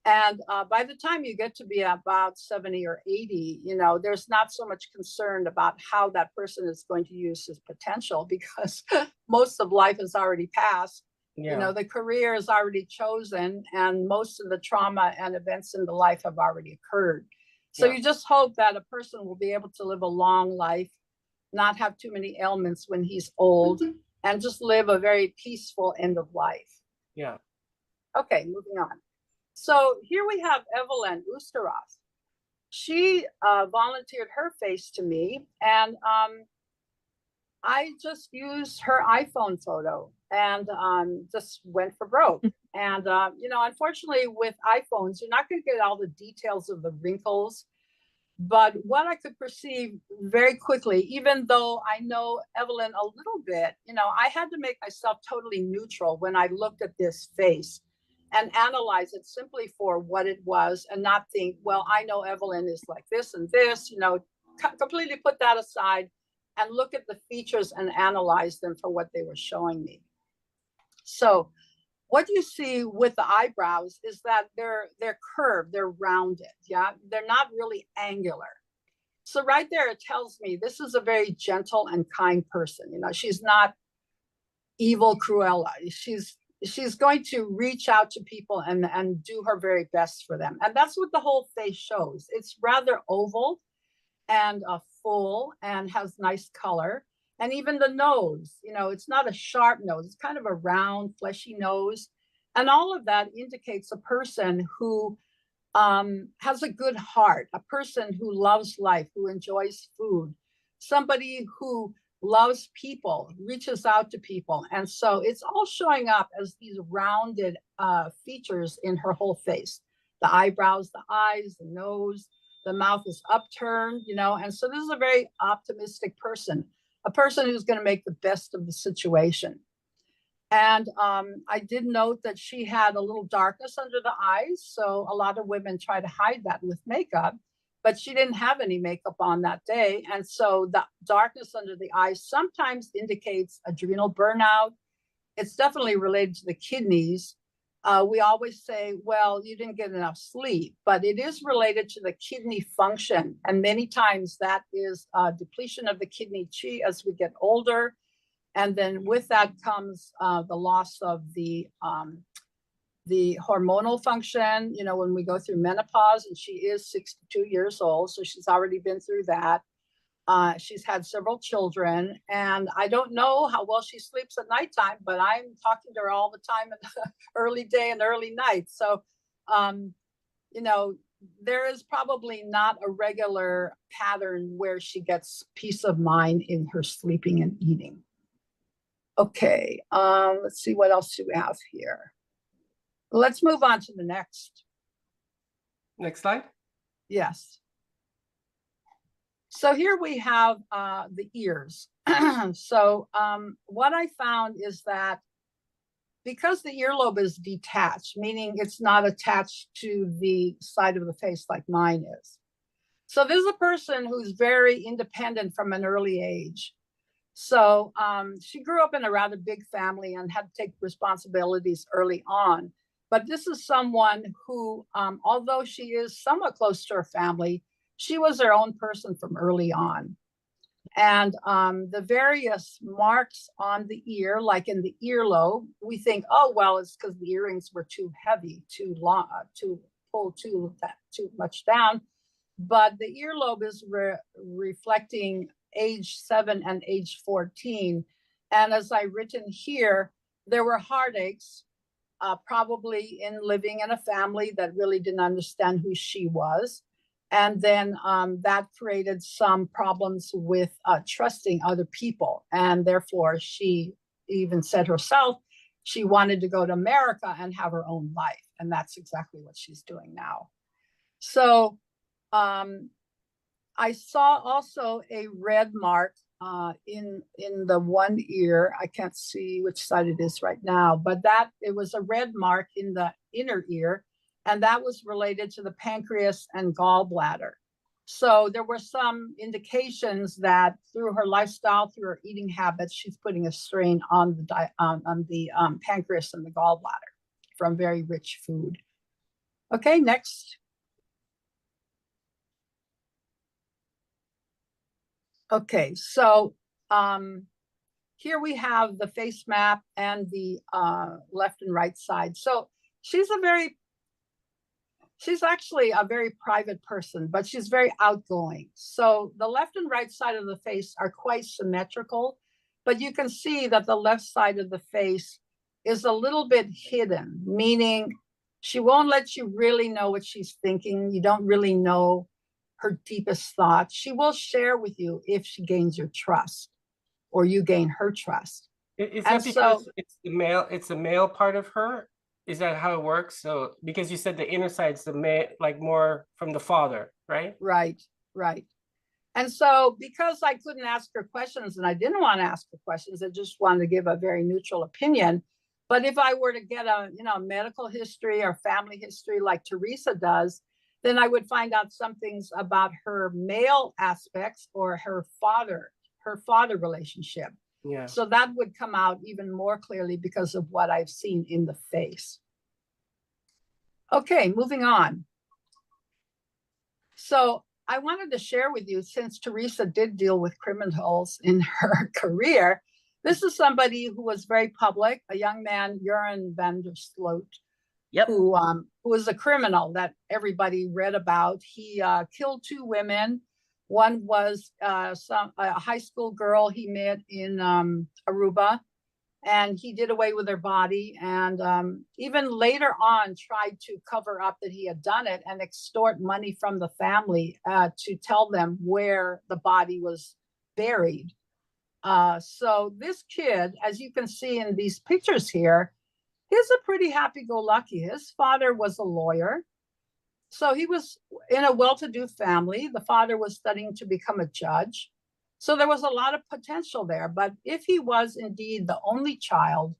And by the time you get to be about 70 or 80, there's not so much concern about how that person is going to use his potential because most of life has already passed. Yeah. The career is already chosen and most of the trauma and events in the life have already occurred. So you just hope that a person will be able to live a long life, not have too many ailments when he's old, and just live a very peaceful end of life. Yeah. Okay, moving on. So here we have Evelyne Ustaroth. She volunteered her face to me, and I just used her iPhone photo and just went for broke. And, unfortunately with iPhones, you're not going to get all the details of the wrinkles. But what I could perceive very quickly, even though I know Evelyne a little bit, I had to make myself totally neutral when I looked at this face and analyze it simply for what it was and not think, well, I know Evelyne is like this and this, completely put that aside and look at the features and analyze them for what they were showing me. So what you see with the eyebrows is that they're curved, they're rounded, they're not really angular. So right there, it tells me this is a very gentle and kind person. She's not evil Cruella. She's going to reach out to people and do her very best for them. And that's what the whole face shows. It's rather oval and full and has nice color. And even the nose, it's not a sharp nose. It's kind of a round, fleshy nose. And all of that indicates a person who has a good heart, a person who loves life, who enjoys food, somebody who loves people, reaches out to people. And so it's all showing up as these rounded features in her whole face. The eyebrows, the eyes, the nose, the mouth is upturned, and so this is a very optimistic person, a person who's going to make the best of the situation. And I did note that she had a little darkness under the eyes. So a lot of women try to hide that with makeup, but she didn't have any makeup on that day. And so the darkness under the eyes sometimes indicates adrenal burnout. It's definitely related to the kidneys. We always say, well, you didn't get enough sleep, but it is related to the kidney function. And many times that is depletion of the kidney qi as we get older. And then with that comes the loss of the hormonal function, when we go through menopause, and she is 62 years old. So she's already been through that. She's had several children, and I don't know how well she sleeps at nighttime, but I'm talking to her all the time in the early day and early night. So, there is probably not a regular pattern where she gets peace of mind in her sleeping and eating. Okay, let's see, what else do we have here? Let's move on to the next. Next slide. Yes. So here we have the ears. So what I found is that because the earlobe is detached, meaning it's not attached to the side of the face like mine is. So this is a person who's very independent from an early age. So she grew up in a rather big family and had to take responsibilities early on. But this is someone who, although she is somewhat close to her family, she was her own person from early on. And the various marks on the ear, like in the earlobe, we think, oh, well, it's because the earrings were too heavy, too long, to pull too much down. But the earlobe is reflecting age 7 and age 14. And as I've written here, there were heartaches, probably in living in a family that really didn't understand who she was. And then that created some problems with trusting other people. And therefore, she even said herself, she wanted to go to America and have her own life. And that's exactly what she's doing now. So I saw also a red mark in the one ear. I can't see which side it is right now, but it was a red mark in the inner ear. And that was related to the pancreas and gallbladder. So there were some indications that through her lifestyle, through her eating habits, she's putting a strain on the pancreas and the gallbladder from very rich food. Okay, next. Okay, so here we have the face map and the left and right side. So she's actually a very private person, but she's very outgoing. So the left and right side of the face are quite symmetrical, but you can see that the left side of the face is a little bit hidden, meaning she won't let you really know what she's thinking. You don't really know her deepest thoughts. She will share with you if she gains your trust or you gain her trust. Is that because it's the male part of her? Is that how it works? So because you said the inner side's the male, like more from the father, right? Right. And so because I couldn't ask her questions and I didn't want to ask her questions, I just wanted to give a very neutral opinion. But if I were to get a medical history or family history like Teresa does, then I would find out some things about her male aspects or her father relationship. Yeah. So that would come out even more clearly because of what I've seen in the face. Okay, moving on. So I wanted to share with you, since Teresa did deal with criminals in her career, this is somebody who was very public, a young man, Joran van der Sloot, Yep. who was a criminal that everybody read about. He killed 2 women. One was a high school girl he met in Aruba, and he did away with her body. And even later on tried to cover up that he had done it and extort money from the family to tell them where the body was buried. So this kid, as you can see in these pictures here, he's a pretty happy-go-lucky. His father was a lawyer. So he was in a well-to-do family. The father was studying to become a judge. So there was a lot of potential there. But if he was indeed the only child,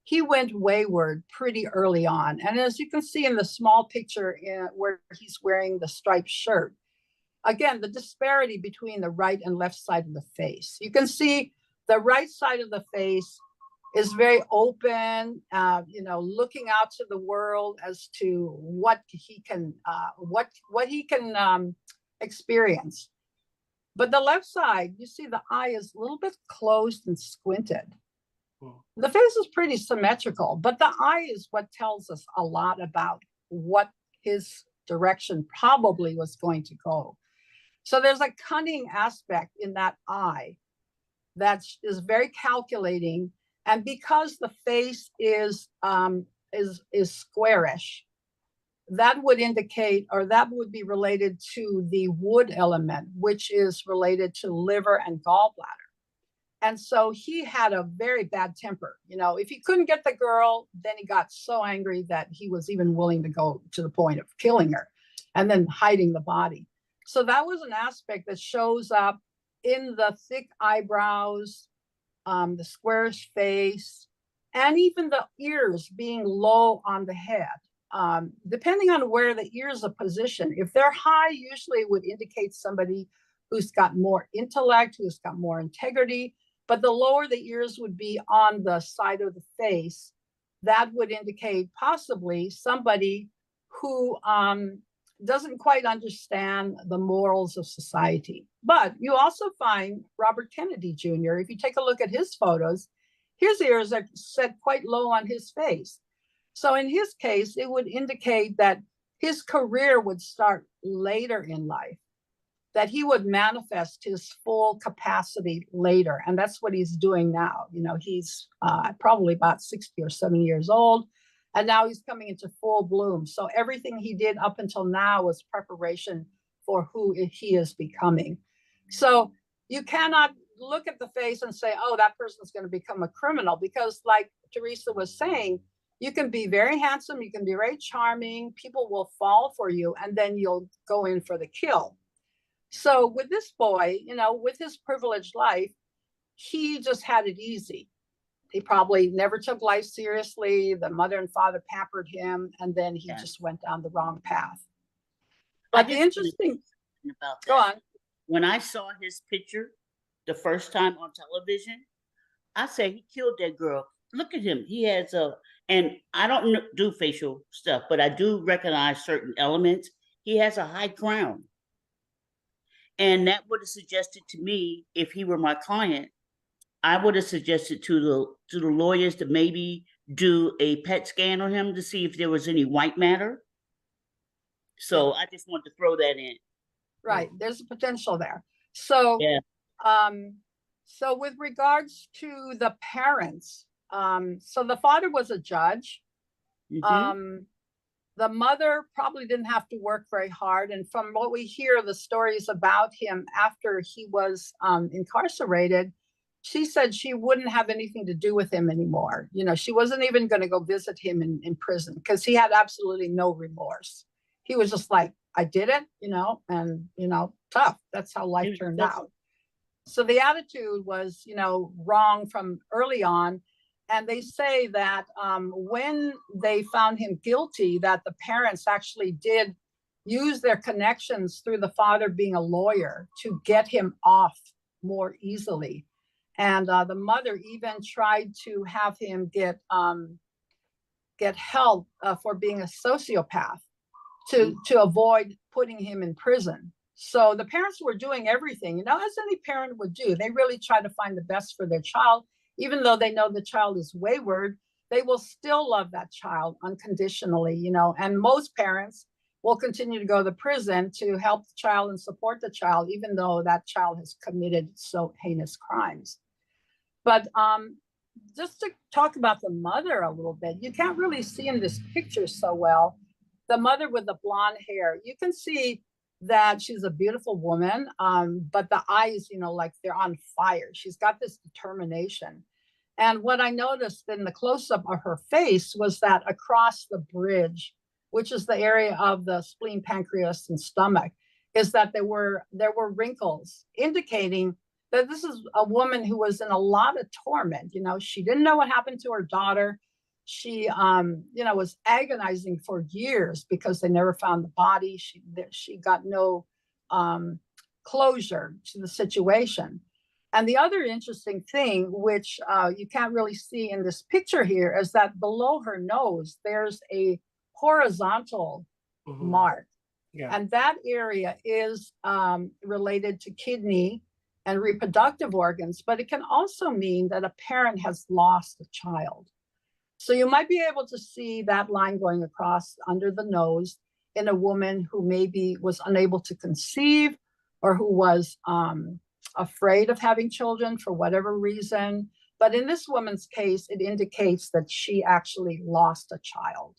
he went wayward pretty early on. And as you can see in the small picture where he's wearing the striped shirt, again, the disparity between the right and left side of the face. You can see the right side of the face is very open, looking out to the world as to what he can experience. But the left side, you see the eye is a little bit closed and squinted. The face is pretty symmetrical, but the eye is what tells us a lot about what his direction probably was going to go. So there's a cunning aspect in that eye that is very calculating. And because the face is squarish, that would indicate, or that would be related to the wood element, which is related to liver and gallbladder. And so he had a very bad temper. If he couldn't get the girl, then he got so angry that he was even willing to go to the point of killing her. and then hiding the body. So that was an aspect that shows up in the thick eyebrows, the squarish face, and even the ears being low on the head. Depending on where the ears are positioned, if they're high, usually it would indicate somebody who's got more intellect, who's got more integrity. But the lower the ears would be on the side of the face, that would indicate possibly somebody who doesn't quite understand the morals of society. But you also find Robert Kennedy Jr., if you take a look at his photos, his ears are set quite low on his face. So in his case, it would indicate that his career would start later in life, that he would manifest his full capacity later. And that's what he's doing now. You know, he's probably about 60 or 70 years old, and now he's coming into full bloom. So everything he did up until now was preparation for who he is becoming. So you cannot look at the face and say, oh, that person's going to become a criminal, because like Teresa was saying, you can be very handsome, you can be very charming, people will fall for you, and then you'll go in for the kill. So with this boy, you know, with his privileged life, he just had it easy. He probably never took life seriously. The mother and father pampered him, and then he just went down the wrong path. But the interesting about that, go on. When I saw his picture the first time on television, I said, he killed that girl. Look at him. He has and I don't do facial stuff, but I do recognize certain elements. He has a high crown. And that would have suggested to me, if he were my client, I would have suggested to the lawyers to maybe do a PET scan on him to see if there was any white matter. So I just want to throw that in. Right, there's a potential there. So, yeah. So with regards to the parents, so the father was a judge. Mm-hmm. The mother probably didn't have to work very hard. And from what we hear, the stories about him after he was incarcerated, she said she wouldn't have anything to do with him anymore. You know, she wasn't even going to go visit him in prison because he had absolutely no remorse. He was just like, I did it, you know, and, you know, tough. That's how life turned out. So the attitude was, you know, wrong from early on. And they say that when they found him guilty, that the parents actually did use their connections through the father being a lawyer to get him off more easily. And the mother even tried to have him get help for being a sociopath to avoid putting him in prison. So the parents were doing everything, you know, as any parent would do. They really try to find the best for their child. Even though they know the child is wayward, they will still love that child unconditionally, you know, and most parents will continue to go to prison to help the child and support the child, even though that child has committed so heinous crimes. But just to talk about the mother a little bit, you can't really see in this picture so well. The mother with the blonde hair, you can see that she's a beautiful woman, but the eyes, you know, like they're on fire. She's got this determination. And what I noticed in the close-up of her face was that across the bridge, which is the area of the spleen, pancreas, and stomach, is that there were wrinkles indicating that this is a woman who was in a lot of torment. You know, she didn't know what happened to her daughter. She, you know, was agonizing for years because they never found the body. She got no closure to the situation. And the other interesting thing, which you can't really see in this picture here, is that below her nose, there's a horizontal mark. Yeah. And that area is related to kidney and reproductive organs, but it can also mean that a parent has lost a child. So you might be able to see that line going across under the nose in a woman who maybe was unable to conceive or who was afraid of having children for whatever reason. But in this woman's case, it indicates that she actually lost a child.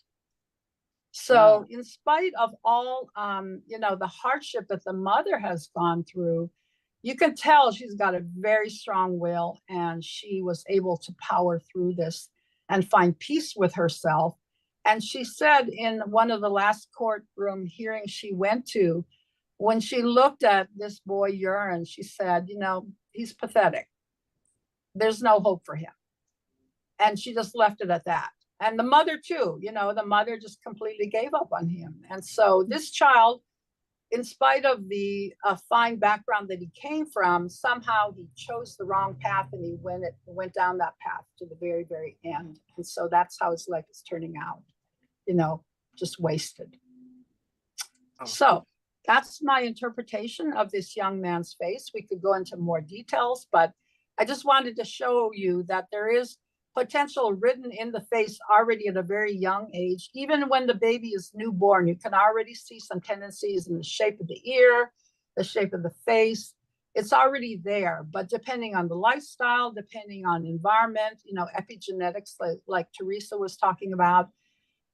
So in spite of all, you know, the hardship that the mother has gone through, you can tell she's got a very strong will, and she was able to power through this and find peace with herself And she said in one of the last courtroom hearings she went to, when she looked at this boy urine, she said, you know, he's pathetic. There's no hope for him. And she just left it at that. And the mother too, you know, the mother just completely gave up on him. And so this child, in spite of the fine background that he came from, somehow he chose the wrong path, and he went down that path to the very, very end. And so that's how his life is turning out, you know, just wasted. Oh. So that's my interpretation of this young man's face. We could go into more details, but I just wanted to show you that there is potential written in the face already at a very young age. Even when the baby is newborn, you can already see some tendencies in the shape of the ear, the shape of the face. It's already there, but depending on the lifestyle, depending on environment, you know, epigenetics, like Teresa was talking about,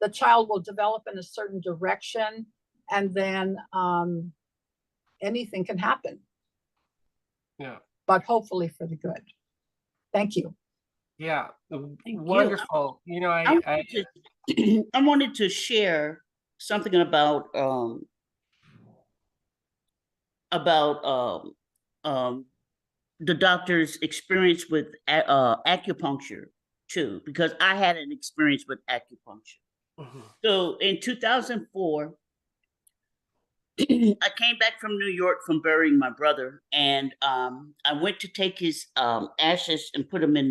the child will develop in a certain direction, and then anything can happen. Yeah. But hopefully for the good. Thank you. Yeah. you. Wonderful. You know, I I wanted to share something about the doctor's experience with acupuncture too, because I had an experience with acupuncture. Mhm. So in 2004, I came back from New York from burying my brother, and I went to take his ashes and put them in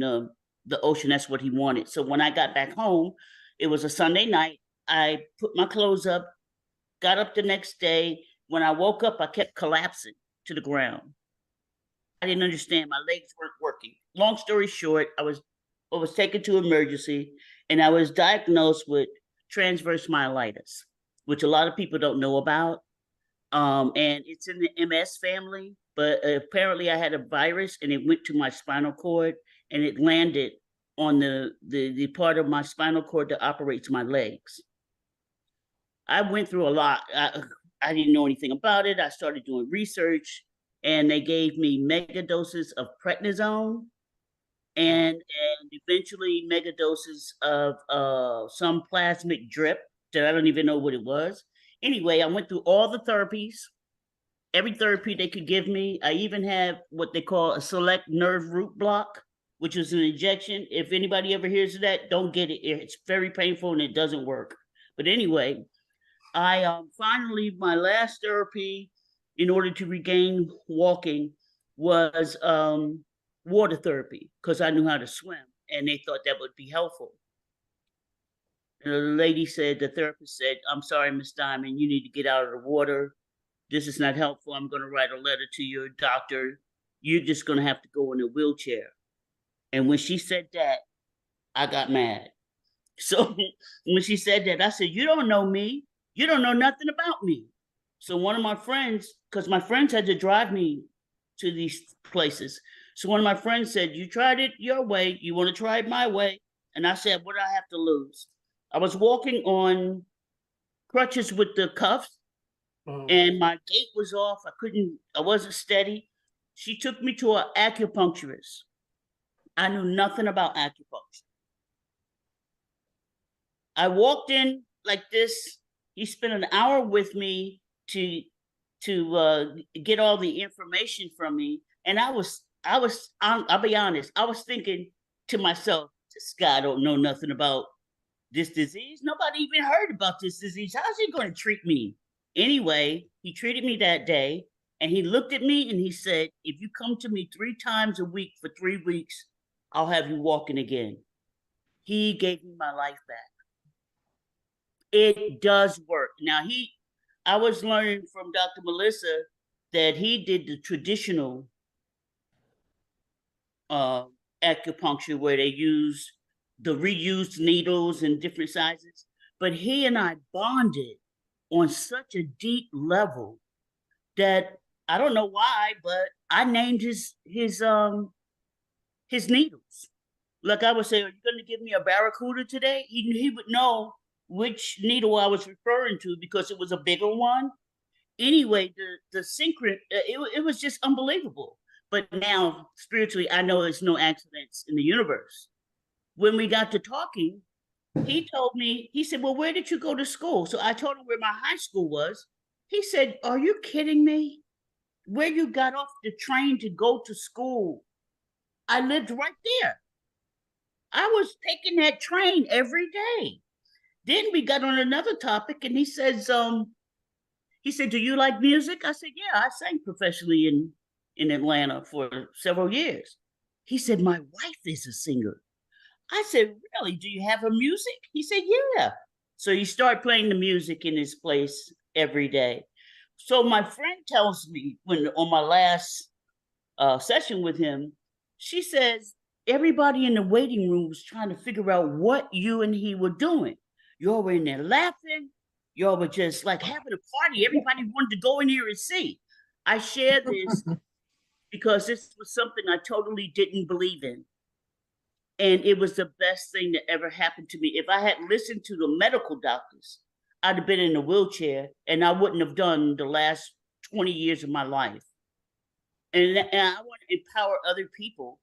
the ocean. That's what he wanted. So when I got back home, it was a Sunday night. I put my clothes up, got up the next day. When I woke up, I kept collapsing to the ground. I didn't understand. My legs weren't working. Long story short, I was taken to emergency, and I was diagnosed with transverse myelitis, which a lot of people don't know about. And it's in the MS family, but apparently I had a virus, and it went to my spinal cord, and it landed on the part of my spinal cord that operates my legs. I went through a lot. I didn't know anything about it. I started doing research, and they gave me mega doses of prednisone, and eventually mega doses of some plasmic drip that I don't even know what it was. Anyway, I went through all the therapies, every therapy they could give me. I even have what they call a select nerve root block, which is an injection. If anybody ever hears of that, don't get it. It's very painful and it doesn't work. But anyway, I finally, my last therapy in order to regain walking was water therapy, because I knew how to swim, and they thought that would be helpful. And the lady said, the therapist said, "I'm sorry, Miss Diamond, you need to get out of the water. This is not helpful. I'm going to write a letter to your doctor. You're just going to have to go in a wheelchair." And when she said that, I got mad. So when she said that, I said, "You don't know me. You don't know nothing about me." So one of my friends, because my friends had to drive me to these places. So one of my friends said, "You tried it your way. You want to try it my way?" And I said, "What do I have to lose?" I was walking on crutches with the cuffs, and my gait was off. I wasn't steady. She took me to an acupuncturist. I knew nothing about acupuncture. I walked in like this. He spent an hour with me to get all the information from me, and I'll be honest, I was thinking to myself, "This guy don't know nothing about this disease. Nobody even heard about this disease. How's he going to treat me?" Anyway, he treated me that day, and he looked at me and he said, "If you come to me 3 times a week for 3 weeks, I'll have you walking again." He gave me my life back. It does work. Now I was learning from Dr. Melissa that he did the traditional acupuncture, where they use the reused needles in different sizes. But he and I bonded on such a deep level that I don't know why, but I named his needles. Like I would say, "Are you going to give me a barracuda today?" He would know which needle I was referring to because it was a bigger one. Anyway, the synchron, it was just unbelievable. But now spiritually, I know there's no accidents in the universe. When we got to talking, He told me, he said, well, where did you go to school? So I told him where my high school was. He said, are you kidding me? Where you got off the train to go to school? I lived right there. I was taking that train every day. Then we got on another topic, and he said, do you like music? I said, yeah, I sang professionally in Atlanta for several years. He said, my wife is a singer. I said, really? Do you have her music? He said, yeah. So he started playing the music in his place every day. So my friend tells me when on my last session with him, she says, everybody in the waiting room was trying to figure out what you and he were doing. Y'all were in there laughing. Y'all were just like having a party. Everybody wanted to go in here and see. I share this because this was something I totally didn't believe in. And it was the best thing that ever happened to me. If I had listened to the medical doctors, I'd have been in a wheelchair and I wouldn't have done the last 20 years of my life. And I want to empower other people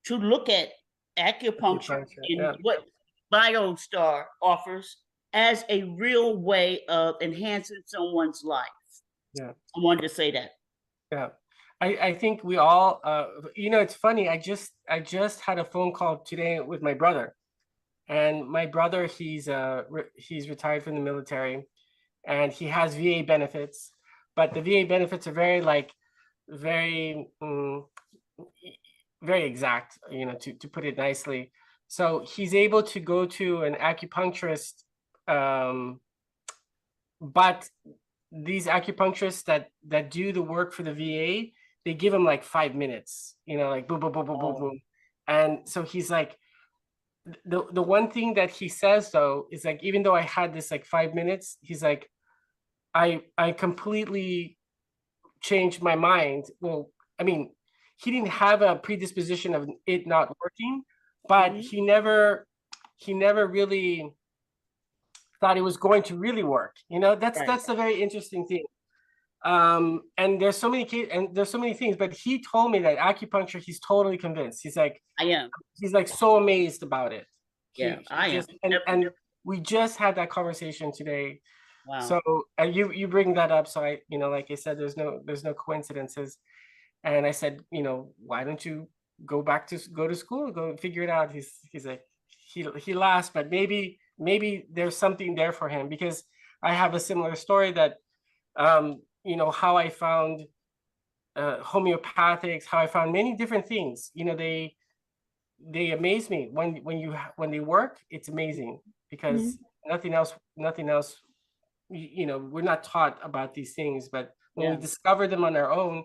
to look at acupuncture and what Biostar offers as a real way of enhancing someone's life. Yeah. I wanted to say that. Yeah. I think we all, it's funny. I just had a phone call today with my brother, and my brother, he's retired from the military, and he has VA benefits, but the VA benefits are very exact, to put it nicely. So he's able to go to an acupuncturist, but these acupuncturists that do the work for the VA, they give him like 5 minutes, like boom, boom, boom, boom, boom, boom. And so he's like, the one thing that he says though is like, even though I had this like 5 minutes, he's like, I completely changed my mind. Well, I mean, he didn't have a predisposition of it not working, but he never really thought it was going to really work. That's a very interesting thing. And there's so many things, but he told me that acupuncture, he's totally convinced. He's like, I am. He's like so amazed about it. I am. And we just had that conversation today. Wow. So you bring that up. So I, like I said, there's no coincidences. And I said, why don't you go to school, go figure it out? He's like, he laughs, but maybe there's something there for him, because I have a similar story that, how I found homeopathics, how I found many different things. They amaze me when they work. It's amazing, because nothing else. We're not taught about these things, but when we discover them on our own,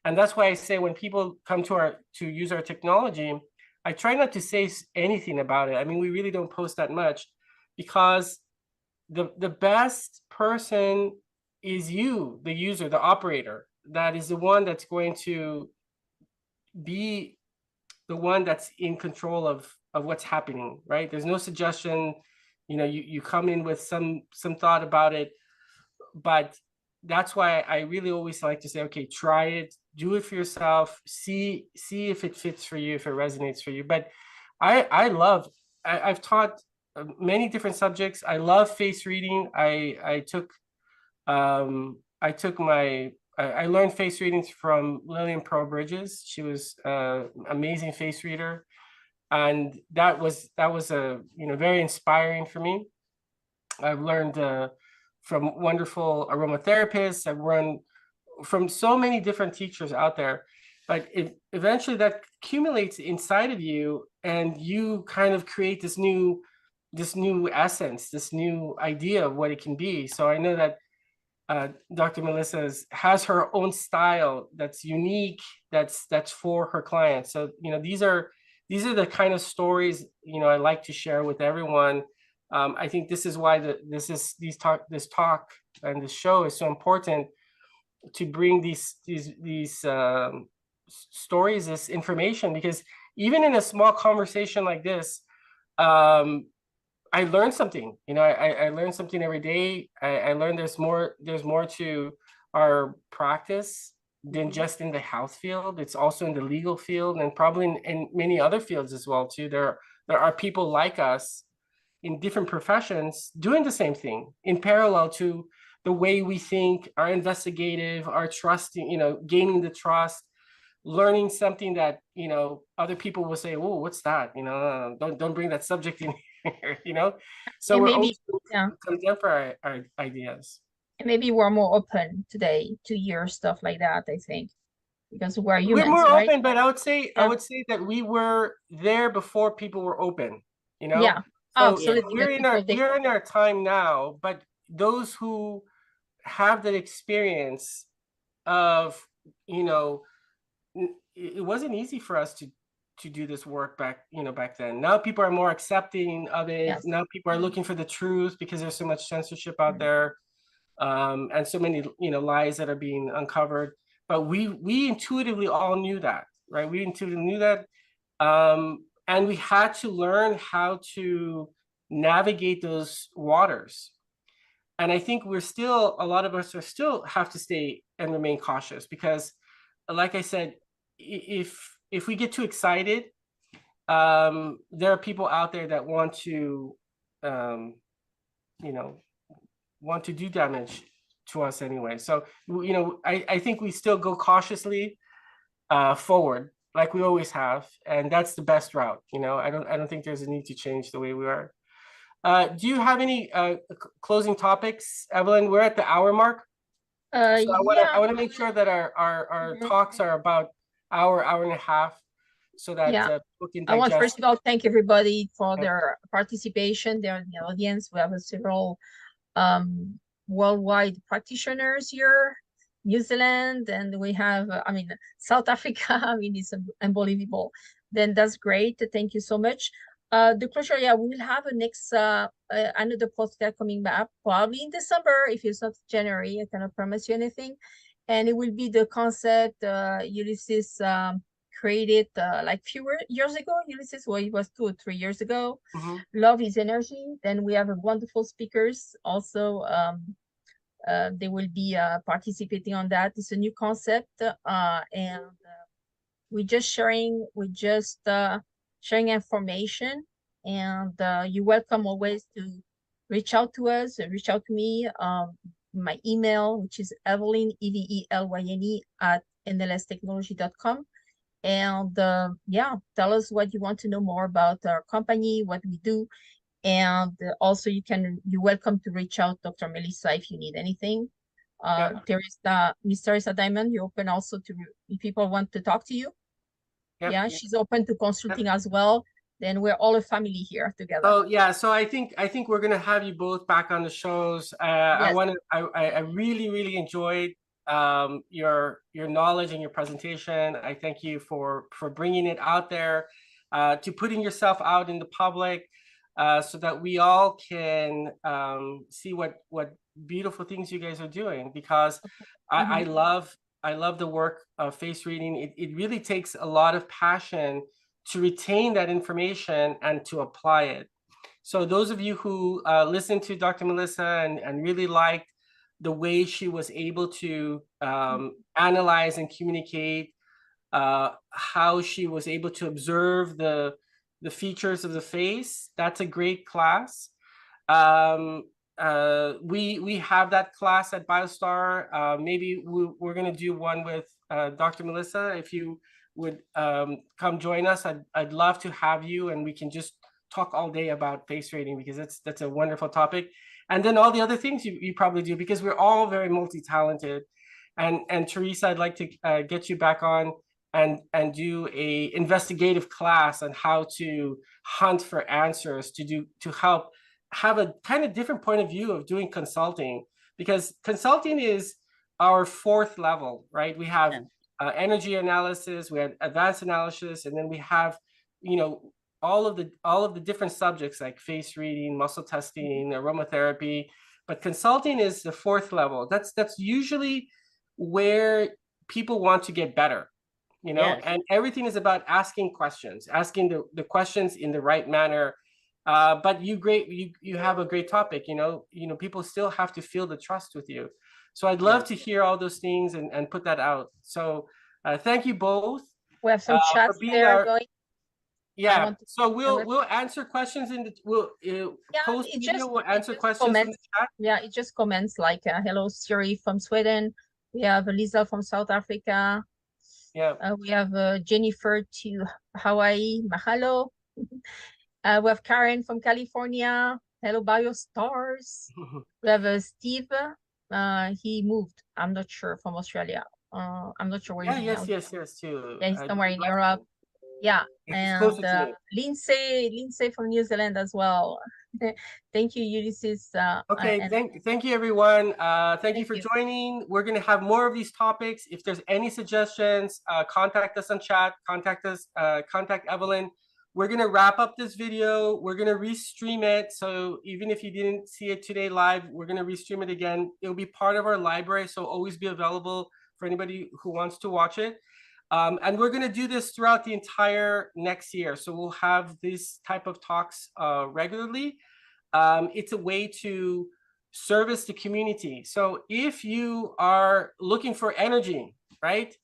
and that's why I say when people come to use our technology, I try not to say anything about it. I mean, we really don't post that much, because the best person is you, the user, the operator. That is the one that's going to be the one that's in control of what's happening, right? There's no suggestion. You come in with some thought about it, but that's why I really always like to say, okay, try it, do it for yourself, see if it fits for you, if it resonates for you. But I've taught many different subjects. I love face reading. I learned face readings from Lillian Pearl Bridges. She was an amazing face reader, and that was a very inspiring for me. I've learned from wonderful aromatherapists. I've learned from so many different teachers out there, but eventually that accumulates inside of you, and you kind of create this new essence, this new idea of what it can be. So I know that Dr. Melissa has her own style that's unique, that's for her clients. So these are the kind of stories I like to share with everyone. I think this is why this talk and this show is so important, to bring these stories, this information, because even in a small conversation like this, I learned something. I learned something every day. I learned there's more to our practice than just in the health field. It's also in the legal field, and probably in many other fields as well too. There are people like us in different professions doing the same thing in parallel to the way we think, our investigative, our trusting, gaining the trust, learning something that, other people will say, oh, what's that? Don't bring that subject in here. So And we're maybe, open yeah, to contemporary ideas. and maybe we're more open today to hear stuff like that, I think, because we're We're humans, more right? open, but I would say Yeah. that we were there before people were open, Yeah, So absolutely. we're But people, we're in our time now, but those who have that experience of, it wasn't easy for us to do this work back then. Now people are more accepting of it. yes. Now people are looking for the truth because there's so much censorship out there, and so many lies that are being uncovered. But we intuitively all knew that, right? We intuitively knew that, and we had to learn how to navigate those waters. And I think a lot of us are still have to stay and remain cautious because, like I said, if we get too excited, there are people out there that want to, want to do damage to us anyway. So, I think we still go cautiously forward like we always have, and that's the best route. I don't think there's a need to change the way we are. Do you have any closing topics, Evelyne? We're at the hour mark. So I want to make sure that our talks are about hour and a half, so that people can digest. I want first of all thank everybody for their participation. They're in the audience. We have several worldwide practitioners here, New Zealand, and we have South Africa. It's unbelievable. Then that's great. Thank you so much. The closure, we will have a next another podcast coming back probably in December. If it's not January, I cannot promise you anything. And it will be the concept Ulysses created like few years ago. Ulysses, well, it was 2 or 3 years ago. Love is energy. Then we have wonderful speakers also. They will be participating on that. It's a new concept, and we're just sharing information, and you're welcome always to reach out to us, reach out to me. My email, which is Evelyne, Evelyne @nlstechnology.com. And tell us what you want to know more about our company, what we do. And also you're welcome to reach out, Dr. Melissa, if you need anything. There is Miss Teresa Diamond. You're open also to, if people want to talk to you. She's open to consulting as well. Then we're all a family here together. Oh so I think we're gonna have you both back on the shows. I really enjoyed your knowledge and your presentation. I thank you for bringing it out there, to putting yourself out in the public, so that we all can see what beautiful things you guys are doing, because I love the work of face reading. It really takes a lot of passion to retain that information and to apply it. So those of you who listened to Dr. Melissa and really liked the way she was able to analyze and communicate, how she was able to observe the features of the face, that's a great class. We have that class at Biostar. Maybe we're going to do one with Dr. Melissa. If you would come join us, I'd love to have you, and we can just talk all day about face reading, because that's a wonderful topic. And then all the other things you probably do, because we're all very multi-talented. And Teresa, I'd like to get you back on and do a investigative class on how to hunt for answers, to help have a kind of different point of view of doing consulting, because consulting is our fourth level, right? We have energy analysis, we have advanced analysis, and then we have, all of the different subjects like face reading, muscle testing, aromatherapy. But consulting is the fourth level. That's usually where people want to get better, and everything is about asking questions, asking the questions in the right manner. But you have a great topic. People still have to feel the trust with you. So I'd love to hear all those things and put that out. So thank you both. We have some chats there going. Yeah, want to so direct- we'll answer questions in the post it video. just- We'll it answer just questions in the comments. chat. Yeah, it just comments like hello Siri from Sweden. We have Lisa from South Africa. Yeah. We have Jennifer to Hawaii. Mahalo. We have Karen from California. Hello, Biostars. We have Steve. He moved. I'm not sure, from Australia. I'm not sure where Yeah, he yes, is. yes, too. Yeah, he's somewhere in Europe. Yeah, He's closer to me. Lindsay from New Zealand as well. Thank you, Ulysses. Okay, and thank you, everyone. Thank you Thank for you. joining. We're going to have more of these topics. If there's any suggestions, contact us on chat, contact Evelyne. We're going to wrap up this video. We're going to restream it. So even if you didn't see it today live, we're going to restream it again. It'll be part of our library, so always be available for anybody who wants to watch it. And we're going to do this throughout the entire next year. So we'll have this type of talks regularly. It's a way to service the community. So if you are looking for energy, right,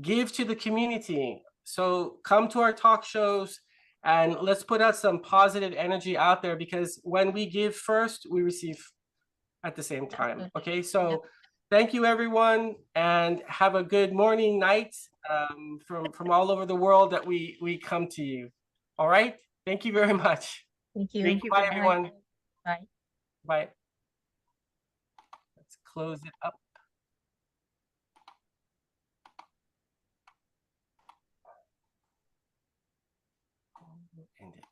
give to the community. So come to our talk shows and let's put out some positive energy out there, because when we give first, we receive at the same time. Okay, so thank you, everyone, and have a good morning, night, from all over the world that we come to you. All right, thank you very much. Thank you. Thank you. Bye, for everyone. Bye. Bye. Let's close it up. End it.